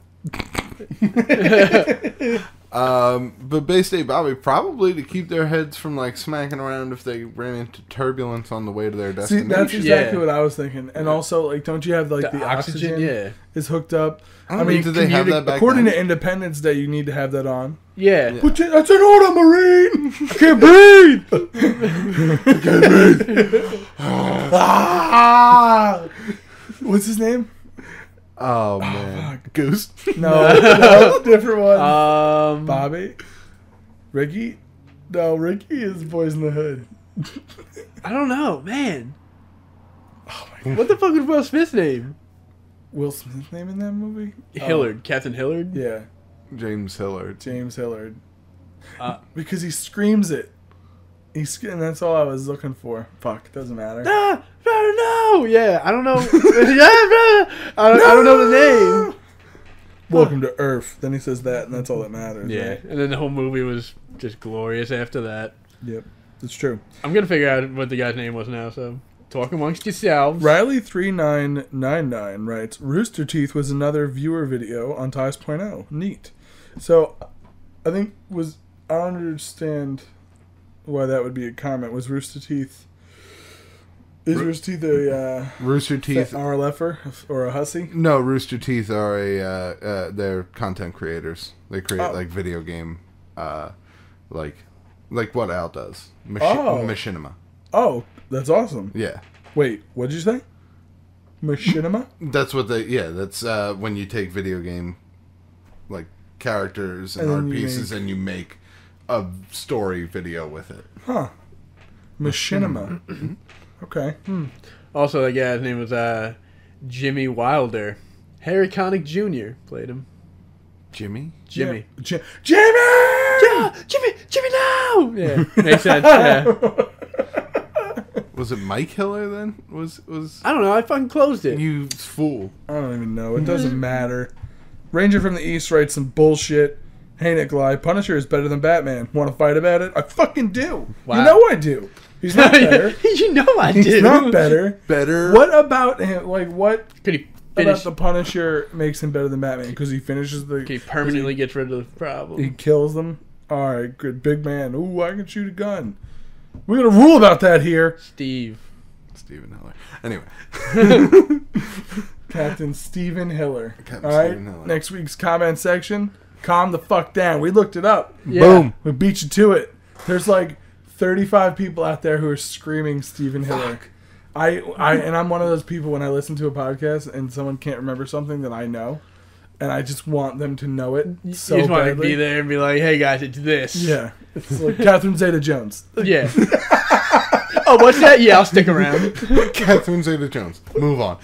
But Bay State Bobby, probably to keep their heads from like smacking around if they ran into turbulence on the way to their See, destination. that's exactly what I was thinking. And also, like, don't you have like the oxygen? Yeah. Is hooked up. I mean, did they have that back according then? to Independence Day, you need to have that on. Yeah. Yeah. But that's an order, Marine. I can't breathe. Ah! What's his name? Oh man, Goose. No, different one. Um. Bobby? Ricky? No, Ricky is Boys in the Hood. I don't know, man. Oh my God. What the fuck was Will Smith's name? Will Smith's name in that movie? Hillard. Captain Hillard? Yeah, James Hillard. James Hillard. Because he screams it. And that's all I was looking for. Fuck, doesn't matter. Ah, no. Yeah, I don't know. I don't know the name. Welcome to Earth. Then he says that, and that's all that matters. Yeah, Right? and then the whole movie was just glorious after that. Yep, that's true. I'm gonna figure out what the guy's name was now. So talk amongst yourselves. Riley3999 writes, Rooster Teeth was another viewer video on Ties.0. Neat. So, I think I don't understand why that would be a comment. Was Rooster Teeth... Is Rooster Teeth a Rooster Teeth. RLFer or a hussy? No, Rooster Teeth are they're content creators. They create like video game, like Like what Al does. Machinima. Oh, that's awesome. Yeah. Wait, what'd you say? Machinima? That's what that's when you take video game, like, characters and art pieces and you make a story video with it. Huh. Machinima. Okay. Also, that guy's name was Jimmy Wilder. Harry Connick Jr. played him. Jimmy? Jimmy. Jimmy! Yeah, Jimmy now! Yeah, makes sense, yeah. Was it Mike Hiller then? Was I don't know, I fucking closed it. you fool? I don't even know. It doesn't matter. Ranger from the East writes some bullshit. Hey, Nikolai, Punisher is better than Batman. Want to fight about it? I fucking do. Wow. You know I do. He's not better. You know I do. He's not better. Better? What about him? Like, what Could he about finish? the Punisher makes him better than Batman? Because he finishes the... He permanently gets rid of the problem. He kills them? Alright, good. Big man. Ooh, I can shoot a gun. We're going to rule about that here. Stephen Hiller. Anyway. Captain Stephen Hiller. Captain Alright, Stephen Hiller. next week's comment section. Calm the fuck down. We looked it up. Yeah. Boom. We beat you to it. There's like 35 people out there who are screaming Stephen Hiller. And I'm one of those people when I listen to a podcast and someone can't remember something that I know, and I just want them to know it so you just want to badly. be there and be like, hey guys, it's this. Yeah, it's like Catherine Zeta-Jones. Yeah. Oh, what's that? Yeah, I'll stick around. Catherine Zeta-Jones. Move on.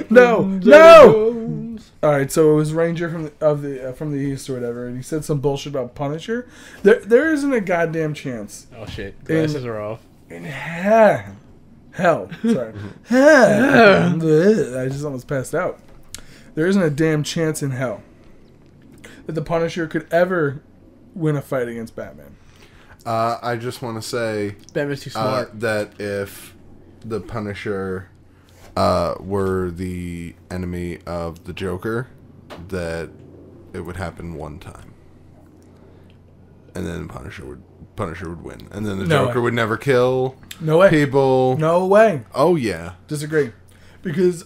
No. All right, so it was Ranger from the East or whatever, and he said some bullshit about Punisher. There isn't a goddamn chance. Oh shit, glasses are off. In hell. Sorry. I just almost passed out. There isn't a damn chance in hell that the Punisher could ever win a fight against Batman. I just want to say Batman's too smart. that if the Punisher were the enemy of the Joker, that it would happen one time, and then Punisher would win, and then the Joker would never kill No way. people. No way. Oh yeah. Disagree. Because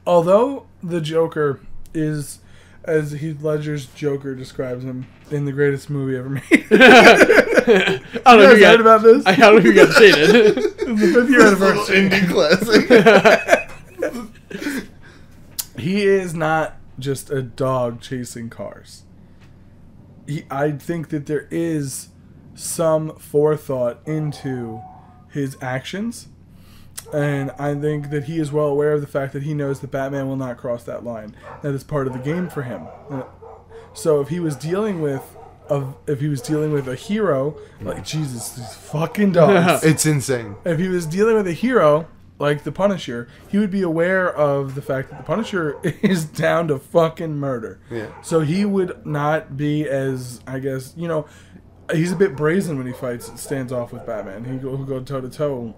although the Joker is, as Heath Ledger's Joker describes him, in the greatest movie ever made. I don't know if you heard about this? I don't know if you got to say that. It's the 5th year anniversary. Indie classic. He is not just a dog chasing cars. I think that there is some forethought into his actions, and I think that he is well aware of the fact that he knows that Batman will not cross that line. That is part of the game for him. So if he was dealing with a hero, like Jesus, these fucking dogs. It's insane. If he was dealing with a hero like the Punisher, he would be aware of the fact that the Punisher is down to fucking murder. Yeah. So he would not be as, I guess, he's a bit brazen when he fights and stands off with Batman. He'll go toe to toe.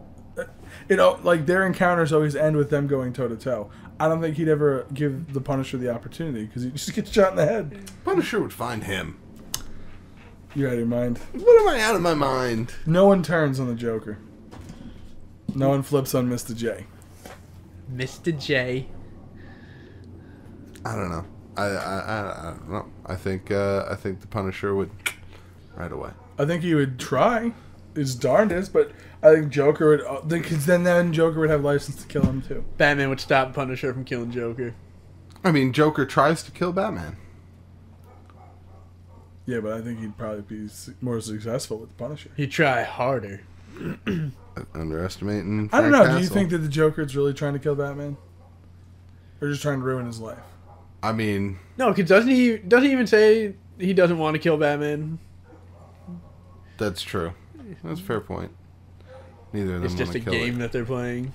Like their encounters always end with them going toe to toe. I don't think he'd ever give the Punisher the opportunity because he just gets shot in the head. Punisher would find him. You're out of your mind. What am I out of my mind? No one turns on the Joker. No one flips on Mr. J. Mr. J. I don't know. I don't know. I think the Punisher would right away. I think he would try his darndest, but I think Joker would. Because then Joker would have license to kill him too. Batman would stop Punisher from killing Joker. I mean, Joker tries to kill Batman. Yeah, but I think he'd probably be more successful with the Punisher. He'd try harder. Underestimating. I don't Frank know. Do you Castle. think that the Joker's really trying to kill Batman, or just trying to ruin his life? I mean, No, because doesn't he even say he doesn't want to kill Batman? that's true. That's a fair point. Neither of them It's just want a to kill game it. that they're playing.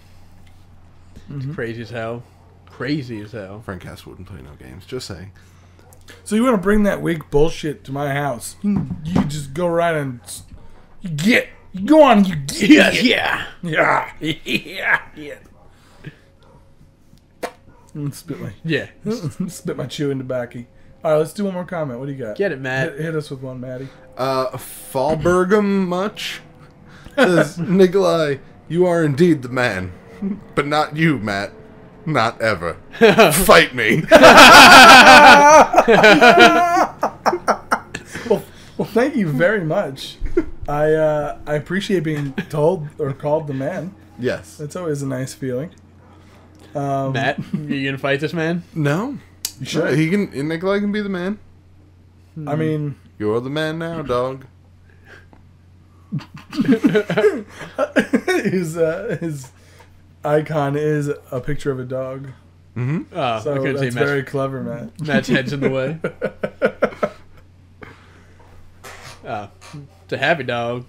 It's crazy as hell. Crazy as hell. Frank Castle wouldn't play no games. Just saying. So you want to bring that weak bullshit to my house? You just go right and you go on. You get Yeah. yeah. Spit my chewing tobacco. All right, let's do one more comment. What do you got? Get it, Matt. Hit us with one, Matty. Fallbergum much? Says, Nikolai, you are indeed the man. But not you, Matt. Not ever. Fight me. Well, Well, thank you very much. I appreciate being told or called the man. Yes. That's always a nice feeling. Matt, you gonna fight this man? No. You should. He can. Nikolai can be the man. I mean, You're the man now, dog. his icon is a picture of a dog. Mm-hmm. Oh, So I couldn't that's see very clever, Matt. Matt's head's in the way. It's a happy dog.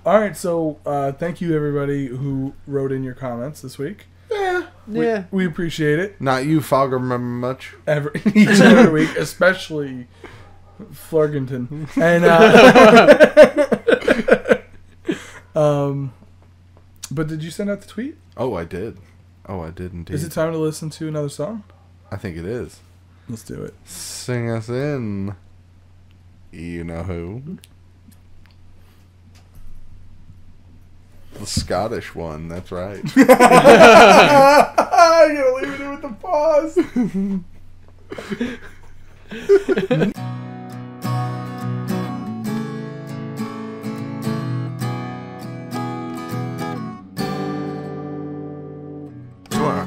All right, so thank you everybody who wrote in your comments this week. Yeah. Yeah. We appreciate it Not you, Fogger, remember much. each and every week, especially Flurgington. And but did you send out the tweet? Oh, I did. Oh, I did indeed. Is it time to listen to another song? I think it is. Let's do it. Sing us in. You know who? The Scottish one, that's right. I gotta leave it in with the pause.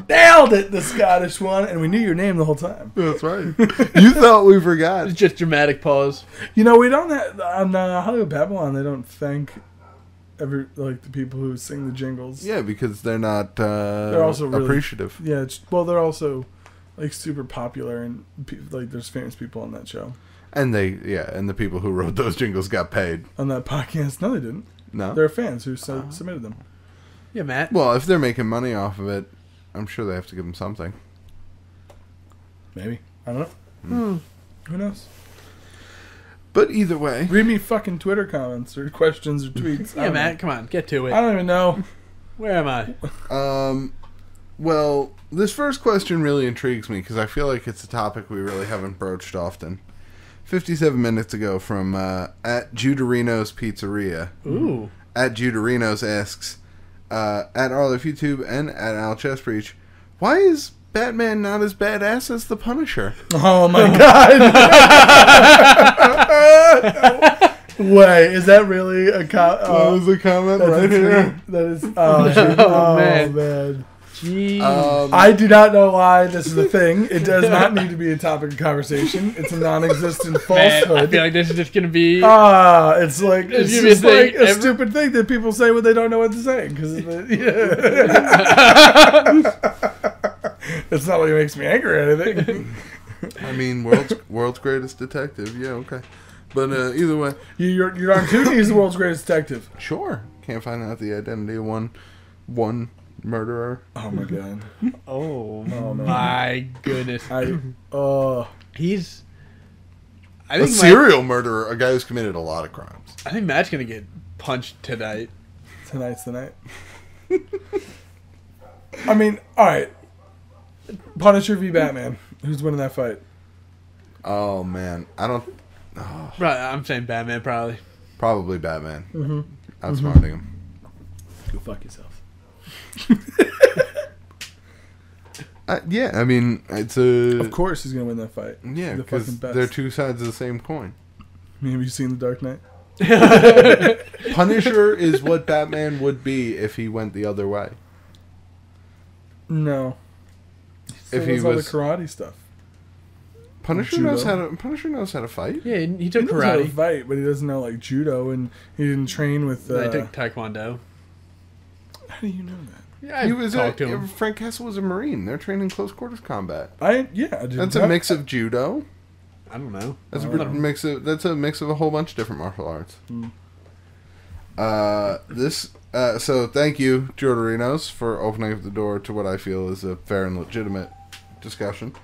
Nailed it, the Scottish one, and we knew your name the whole time. That's right. You thought we forgot. It's just dramatic pause. You know, we don't have on Hollywood Babylon. They don't thank the people who sing the jingles. Yeah, because they're not They're also really appreciative. Yeah, they're also like super popular and like there's famous people on that show. And and the people who wrote those jingles got paid. On that podcast, no, they didn't. No? There are fans who submitted them. Yeah, Matt. Well, if they're making money off of it, I'm sure they have to give them something. Maybe. I don't know. Who knows? But either way. Read me fucking Twitter comments or questions or tweets. Yeah, Matt, come on, get to it. I don't even know. Where am I? Well, this first question really intrigues me because I feel like it's a topic we really haven't broached often. 57 minutes ago from at Juderino's Pizzeria. Ooh. At Juderino's asks, at RLF YouTube and at Al Chestbreach, why is Batman not as badass as the Punisher? Oh my god. Wait, is that really a That was a comment that's right a here. tweet? That is. Oh, man. Jeez. I do not know why this is a thing. It does not need to be a topic of conversation. It's a non-existent Man, I falsehood. feel like this is just gonna be. It's like It's it's gonna be a just like thing a every- stupid thing that people say when they don't know what to say because it's not like it makes me angry or anything. I mean, world's greatest detective. Yeah, okay. But either way, You're on two knees, the world's greatest detective. sure. Can't find out the identity of one murderer. Oh my god. Oh, man. my goodness. A He's. I think serial murderer, a guy who's committed a lot of crimes. I think Matt's gonna get punched tonight. Tonight's the night. I mean, all right. Punisher v. Batman. Who's winning that fight? Oh man, I don't. Right, I'm saying Batman probably. Probably Batman. Mm-hmm. Outsmarting him. Go fuck yourself. Yeah, I mean, it's a. Of course he's gonna win that fight. Yeah, the because fucking best. they're two sides of the same coin. Have you seen The Dark Knight? Punisher is what Batman would be if he went the other way. No. If he all the was karate stuff. Punisher Judo. Punisher knows how to fight. Yeah, he He took knows how to karate. fight, but he doesn't know like judo, and he didn't train with. I took taekwondo. How do you know that? Yeah, He was talked to him. Frank Castle was a Marine. They're trained in close quarters combat. I did. That's a mix of judo. I don't know. That's I a don't know. mix of a whole bunch of different martial arts. So thank you, Jordarinos, for opening up the door to what I feel is a fair and legitimate discussion.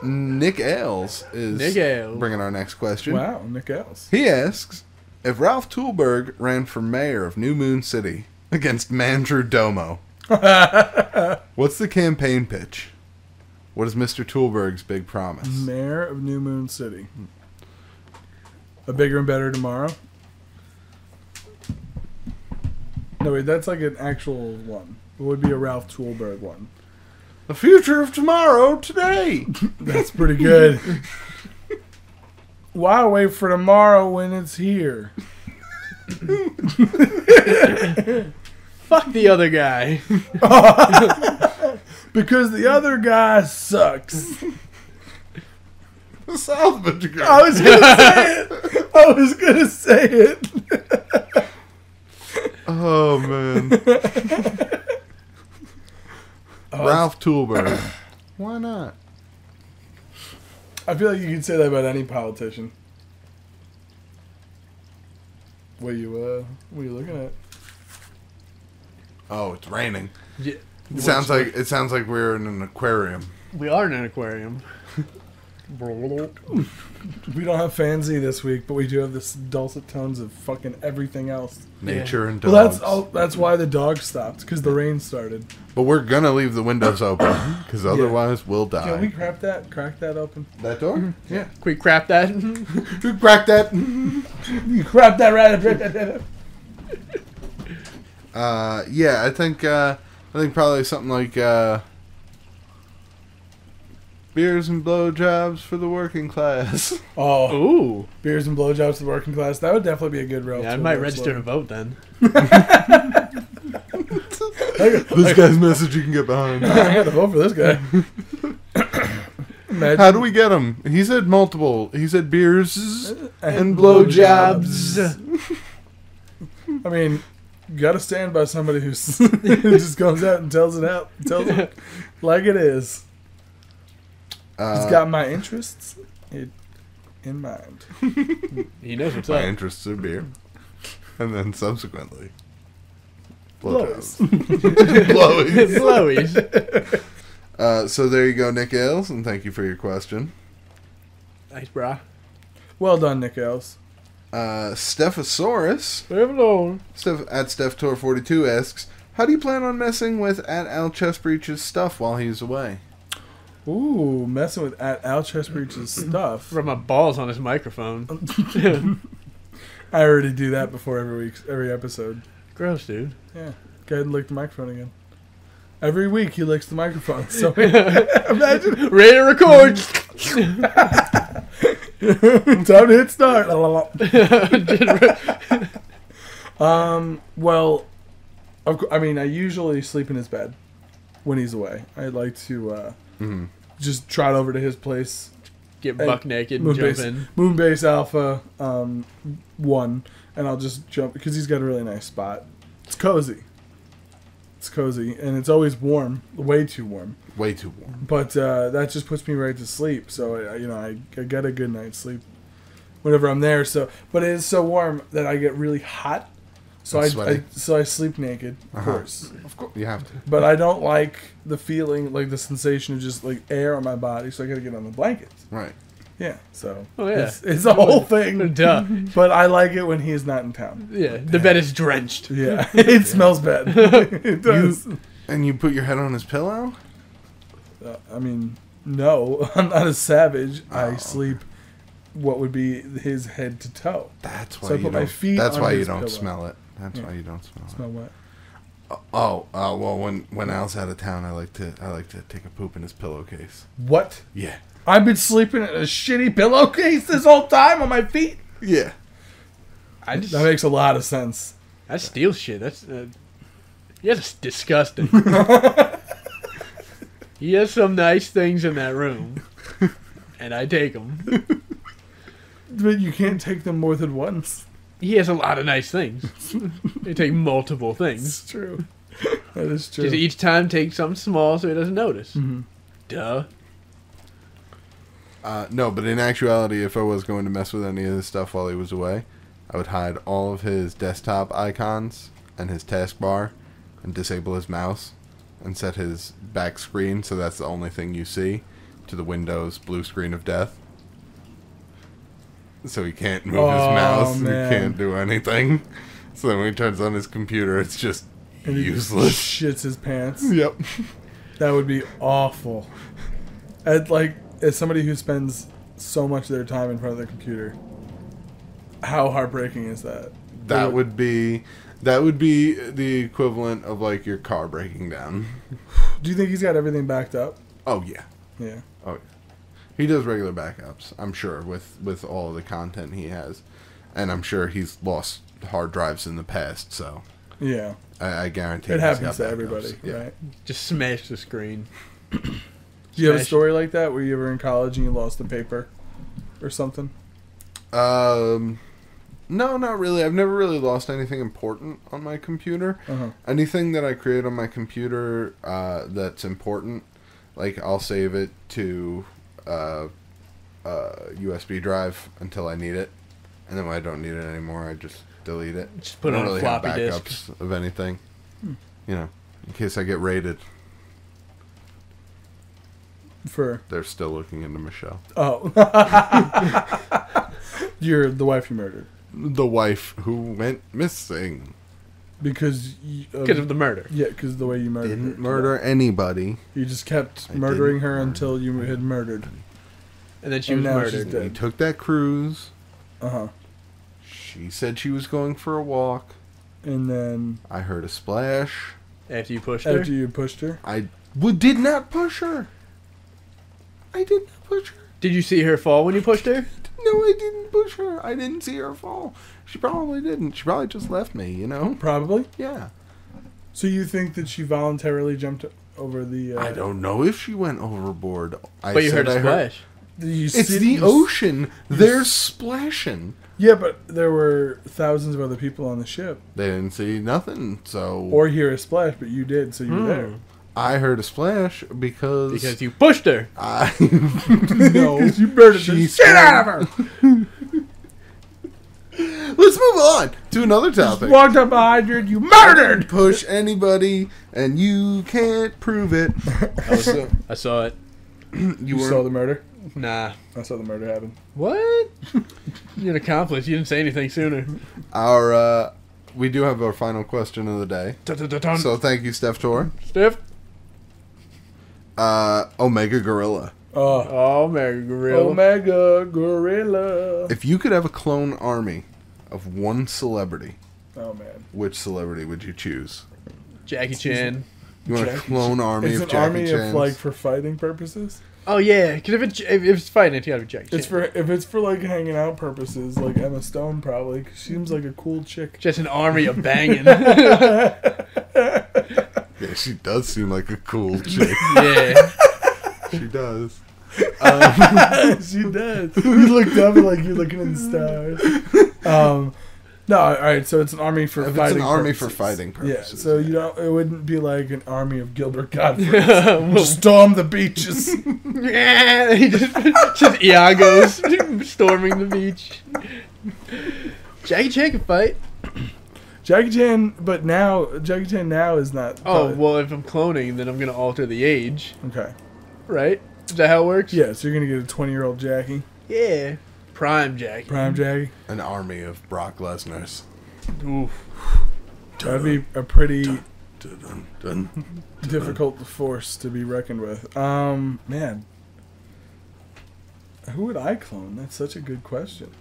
Nick Ailes is Nick Ailes. bringing our next question. Wow, Nick Ellis. He asks, if Ralph Toolberg ran for mayor of New Moon City against Mandrew Domo, what's the campaign pitch? What is Mr. Toolberg's big promise? Mayor of New Moon City. A bigger and better tomorrow. No, wait, that's like an actual one. It would be a Ralph Toolberg one. The future of tomorrow, today. That's pretty good. Why wait for tomorrow when it's here? Fuck the other guy. Because the other guy sucks. Salvage guy. I was gonna say it. Oh man. Ralph Toolberg. Why not? I feel like you can say that about any politician. What are you looking at? Oh, it's raining. Yeah. It sounds like we're in an aquarium. We are in an aquarium. We don't have Fancy this week, but we do have this dulcet tones of fucking everything else. Nature and dogs. Well, that's why the dog stopped, because the rain started. But we're gonna leave the windows open, because otherwise we'll die. Can we crack that open? That door? Yeah. Quick crap that. Who cracked that? You crap that right. Yeah, I think probably something like beers and blowjobs for the working class. Oh, Ooh. beers and blowjobs to the working class. That would definitely be a good route. Yeah, I might register to vote then. This guy's message you can get behind. I got to vote for this guy. Imagine. How do we get him? He said multiple. He said beers and blowjobs. I mean, you got to stand by somebody who just comes out and tells it like it is. He's got my interests in mind. He knows what's My up. interests are beer, and then subsequently Blows. Blowies. Blowies. So there you go, Nick Ailes, and thank you for your question. Nice, brah. Well done, Nick Ailes. Stephosaurus Leave it alone. at StephTor42 asks, how do you plan on messing with at Al Chestbreech's stuff while he's away? Ooh, messing with at Al Chestbreech's stuff. Rub my balls on his microphone. I already do that before every episode. Gross, dude. Yeah, go ahead and lick the microphone again. Every week he licks the microphone. So imagine. Ready to record. Time to hit start. Well, I mean, I usually sleep in his bed when he's away. I like to just trot over to his place. Get buck naked and jump in. Moonbase Alpha 1, and I'll just jump because he's got a really nice spot. It's cozy. And it's always warm, way too warm. Way too warm. But that just puts me right to sleep. So I get a good night's sleep whenever I'm there. So, but it is so warm that I get really hot. So I sleep naked, of course. Of course, you have to. But I don't like the feeling, like the sensation of just like air on my body. So I got to get on the blankets. Right. Yeah. So Oh, yeah. it's a whole thing. Duh. But I like it when he's not in town. Yeah, the bed is drenched. Yeah, it smells bad. It does. And you put your head on his pillow? I mean, no, I'm not a savage. Oh. I sleep what would be his head to toe. That's why So I you put my don't. feet That's on why you his don't pillow. smell it. That's Yeah. why you don't smell Smell what? it. Well, when Al's out of town, I like to take a poop in his pillowcase. What? Yeah. I've been sleeping in a shitty pillowcase this whole time on my feet. Yeah. That makes a lot of sense. I steal shit. That's yeah, that's disgusting. He has some nice things in that room, and I take them. But you can't take them more than once. He has a lot of nice things. They take multiple things. It's true. That is true. Just each time take something small so he doesn't notice. Mm-hmm. Duh. No, but in actuality, if I was going to mess with any of this stuff while he was away, I would hide all of his desktop icons and his taskbar and disable his mouse and set his back screen so that's the only thing you see to the Windows blue screen of death. So he can't move his mouse. Man. He can't do anything. So then when he turns on his computer, it's just And he useless. shits his pants. Yep. That would be awful. As somebody who spends so much of their time in front of their computer, how heartbreaking is that? That would be the equivalent of like your car breaking down. Do you think he's got everything backed up? Oh yeah. Yeah. Oh yeah. He does regular backups, I'm sure, with all of the content he has. And I'm sure he's lost hard drives in the past, so Yeah. I guarantee It he's happens got to backups. everybody, Yeah. right? Just smash the screen. Do you have a Smash. story like that where you were in college and you lost a paper or something? No, not really. I've never really lost anything important on my computer. Uh-huh. Anything that I create on my computer that's important, like I'll save it to USB drive until I need it, and then when I don't need it anymore, I just delete it. Just put I it don't on a really have floppy disk. backups of anything, you know, in case I get raided. For They're still looking into Michelle, you're the wife you murdered the wife who went missing. because Because of the murder. yeah, because the way you murdered Didn't her. murder anybody. You just kept I murdering didn't her murder until you had murdered. And then she And was now she's murdered. dead. We took that cruise. Uh-huh. She said she was going for a walk. And then I heard a splash. After you pushed her. after you pushed her, I did not push her. I did not push her. Did you see her fall when you pushed her? No, I didn't push her. I didn't see her fall. She probably didn't. She probably just left me, you know? probably. Yeah. So you think that she voluntarily jumped over the? I don't know if she went overboard. But you heard a splash. It's the ocean. They're splashing. Yeah, but there were thousands of other people on the ship. They didn't see nothing, so... Or hear a splash, but you did, so you were there. I heard a splash because... Because you pushed her. I... No, because you murdered the shit out of her. Let's move on to another topic. Walked up behind her and you I murdered. didn't push anybody, and you can't prove it. So, I saw it. You weren't- saw the murder? Nah. I saw the murder happen. What? You're an accomplice. You didn't say anything sooner. We do have our final question of the day. Dun-dun-dun-dun. So thank you, Steph Tor. Stiff. Omega Gorilla. Oh, Mega Gorilla. Omega Gorilla. If you could have a clone army of one celebrity, Oh, man. which celebrity would you choose? Jackie Chan. You want a Jackie clone army It's of an Jackie army Chans? of, like, for fighting purposes? Oh, yeah. Because if it's fighting, it's got to be Jackie Chan. If it's for, like, hanging out purposes, like Emma Stone probably, 'cause she seems like a cool chick. Just an army of banging. Yeah, she does seem like a cool chick. Yeah. She does. She does. You looked up like you're looking in the stars. No, all right. So it's an army for If fighting. it's an army purposes. for fighting purposes. Yeah. So you don't. It wouldn't be like an army of Gilbert Godfrey. Well, Storm the beaches. yeah. Just Iago's storming the beach. Jackie Chan can fight. Jackie Chan, but now Jackie Chan now is not. Oh, well, if I'm cloning, then I'm going to alter the age. Okay. Right? Is that how it works? Yeah. So you're gonna get a 20-year-old Jackie, Yeah. Prime Jackie. prime Jackie. An army of Brock Lesnar's. Oof. That'd be a pretty Dun, dun, dun. difficult force to be reckoned with. Man, who would I clone? That's such a good question.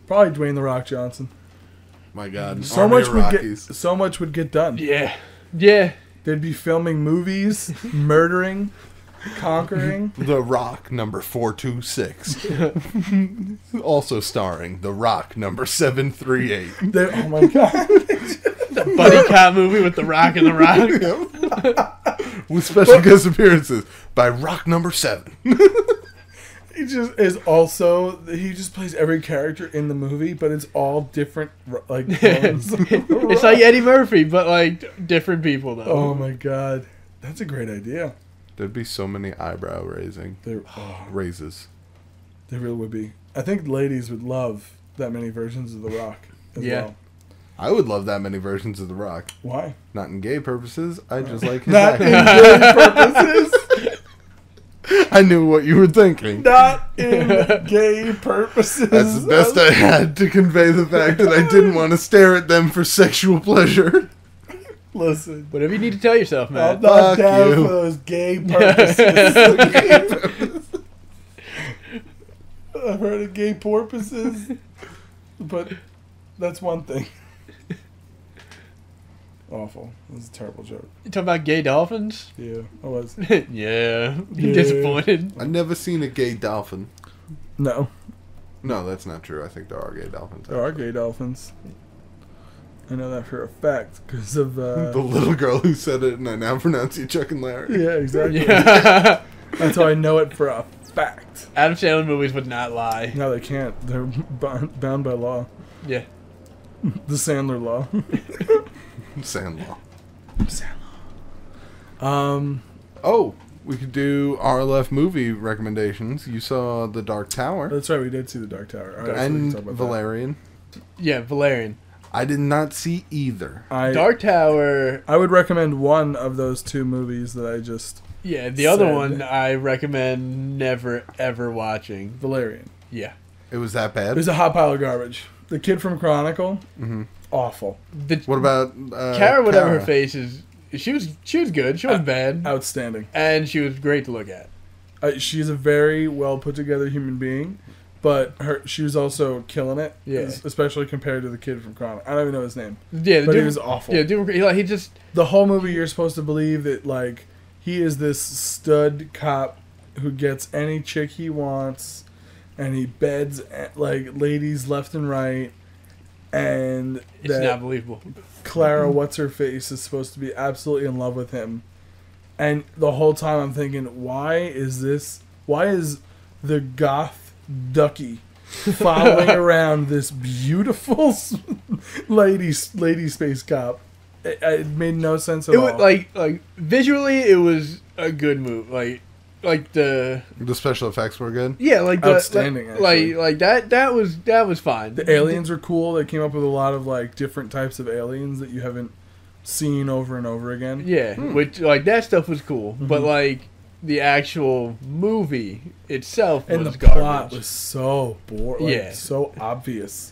Probably Dwayne the Rock Johnson. My God. So Army much of would Rockies. get. So much would get done. Yeah. Yeah. They'd be filming movies, murdering, conquering. The Rock number 426. Also starring The Rock number 738. Oh my god! The buddy cop movie with The Rock and The Rock. With special guest appearances by Rock number 7. He just is also. He just plays every character in the movie, but it's all different. Like clones. It's like Eddie Murphy, but like different people though. Oh my god, that's a great idea. There'd be so many eyebrow raising raises. There really would be. I think ladies would love that many versions of The Rock as Yeah. well. I would love that many versions of The Rock. Why? Not in gay purposes. I just like his Not in acting. gay purposes. I knew what you were thinking. Not in gay purposes. That's the best I had to convey the fact that I didn't want to stare at them for sexual pleasure. Listen, Whatever you need to tell yourself, I'm man. not Fuck down you. for those gay purposes. I've heard of gay porpoises, but that's one thing. Awful. It was a terrible joke. You talking about gay dolphins? Yeah, I was. Yeah. Yeah. Disappointed. I've never seen a gay dolphin. No, No, that's not true. I think there are gay dolphins. there are gay dolphins. I know that for a fact because of. The little girl who said it, and I now pronounce you Chuck and Larry. Yeah, exactly. Yeah. That's how I know it for a fact. Adam Sandler movies would not lie. No, they can't. They're bound by law. Yeah. The Sandler law. Sandlaw. Oh, We could do RLF movie recommendations. You saw The Dark Tower that's right. We did see the Dark Tower. All right, so we can and talk about that. Valerian. Yeah, Valerian. I did not see either. Dark Tower. I would recommend one of those two movies that I just Yeah, the other Said. one I recommend never ever watching. Valerian. Yeah. It was that It bad. was a hot pile of garbage. The kid from Chronicle, awful, The What about Kara, whatever Kara? her face is, she was good. She wasn't bad, outstanding. and she was great to look at. She's a very well put together human being, but she was also killing it. Yeah. Especially compared to the kid from Chronicle. I don't even know his name, Yeah, the but dude he was awful. Yeah, dude, he just The whole movie, you're supposed to believe that like he is this stud cop who gets any chick he wants, and he beds like ladies left and right, and it's that not believable. Clara, what's her face, is supposed to be absolutely in love with him, and the whole time I'm thinking, why is the goth ducky following around this beautiful lady space cop? It made no sense at It all. was like visually, it was a good move. Like the The special effects were good. yeah, like the Outstanding, actually. like that was fine. The aliens were cool. They came up with a lot of like different types of aliens that you haven't seen over and over again. Yeah, which like that stuff was cool, but like the actual movie itself And was the garbage. plot was so boring. Like, Yeah. so obvious.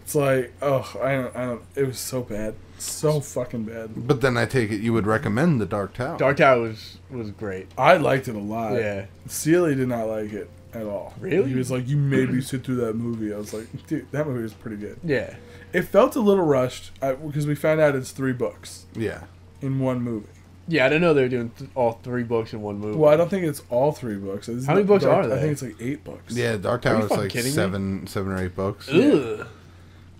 It's like, I don't. It was so bad, so fucking bad. But then I take it you would recommend The Dark Tower. Dark Tower was great. I liked it a lot. Yeah. Sealy did not like it at all. Really? He was like, "You made me sit through that movie." I was like, "Dude, that movie was pretty good." Yeah. It felt a little rushed because we found out it's 3 books Yeah. in one movie. Yeah, I didn't know they were doing all 3 books in one movie. Well, I don't think it's all 3 books. How many books are I there? think it's like 8 books. Yeah, Dark Are you Tower is fucking like kidding me? 7 or 8 books. Ugh.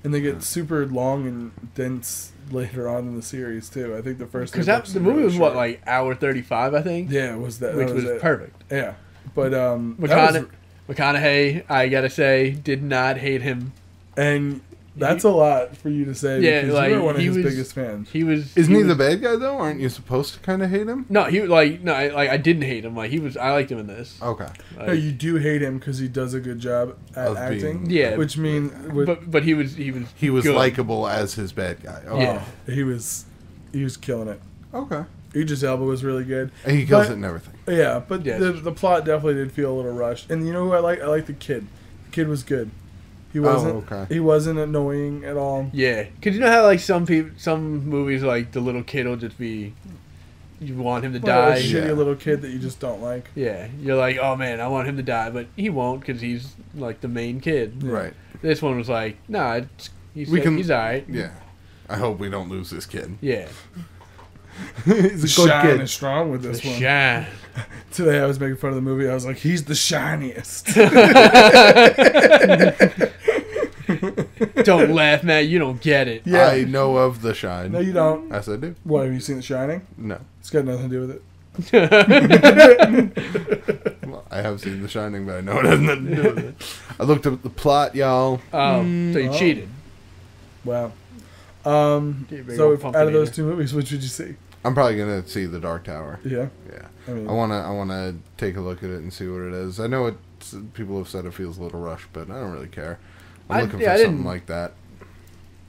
And they get super long and dense later on in the series too. I think the first Because 3 books the are movie really was what, short. like hour 35, I think. Yeah, it was that. which that was it. perfect. Yeah, but that was, McConaughey, I gotta say, did not hate him. and that's a lot for you to say. Yeah, because like, you were one of he his was- biggest fans. He was. Isn't he was- the bad guy though? Aren't you supposed to kind of hate him? No, he like no, I didn't hate him. Like he was. I liked him in this. Okay. Like, No, you do hate him because he does a good job at Of being- acting. Yeah. which means but he was He was good. likable as his bad guy. Okay. Yeah. he was killing it. Okay. Idris Elba was really good. And he kills But- it and everything. Yeah, but Yes. the plot definitely did feel a little rushed. And you know who I like? I like the kid. The kid was good. He wasn't. okay. He wasn't annoying at all. Yeah, because you know how like some movies like the little kid will just be, you want him to Well, a die. shitty Yeah. little kid that you just don't like. Yeah, you're like, oh man, I want him to die, but he won't because he's like the main kid. Yeah. Right. This one was like, nah, he's alright. Yeah. I hope we don't lose this kid. Yeah, He's a Shine is strong with this the one. shine. Today I was making fun of the movie. I was like, he's the shiniest. Don't laugh, Matt. You don't get it. Yeah. I know of The Shine. No, you don't. Yes, I do. What, have you seen The Shining? No. It's got nothing to do with it. Well, I have seen The Shining, but I know it has nothing to do with it. I looked up the plot, y'all. Oh, so you oh. cheated. Wow. Big So old if, pumpkin out of those eater. 2 movies, which would you see? I'm probably gonna see The Dark Tower. Yeah. Yeah. I mean, I wanna take a look at it and see what it is. I know people have said it feels a little rushed, but I don't really care. I'm looking for I something didn't- like that.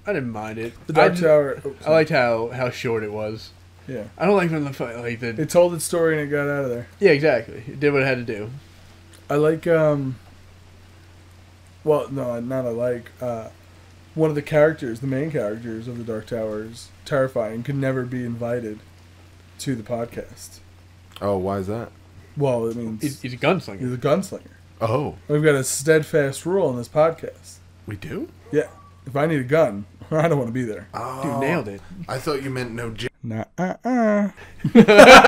I didn't mind it. The Dark I, Tower. oh, I liked how short it was. Yeah. I don't like when the It told its story and it got out of there. yeah, exactly. It did what it had to do. I like well, no, not I like one of the characters, the main characters of the Dark Tower is terrifying, could never be invited to the podcast. Oh, why is that? Well, it means He's a gunslinger. he's a gunslinger. Oh, We've got a steadfast rule in this podcast. we do? Yeah. If I need a gun, I don't want to be there. Oh, Dude, nailed it. I thought you meant no. Nah,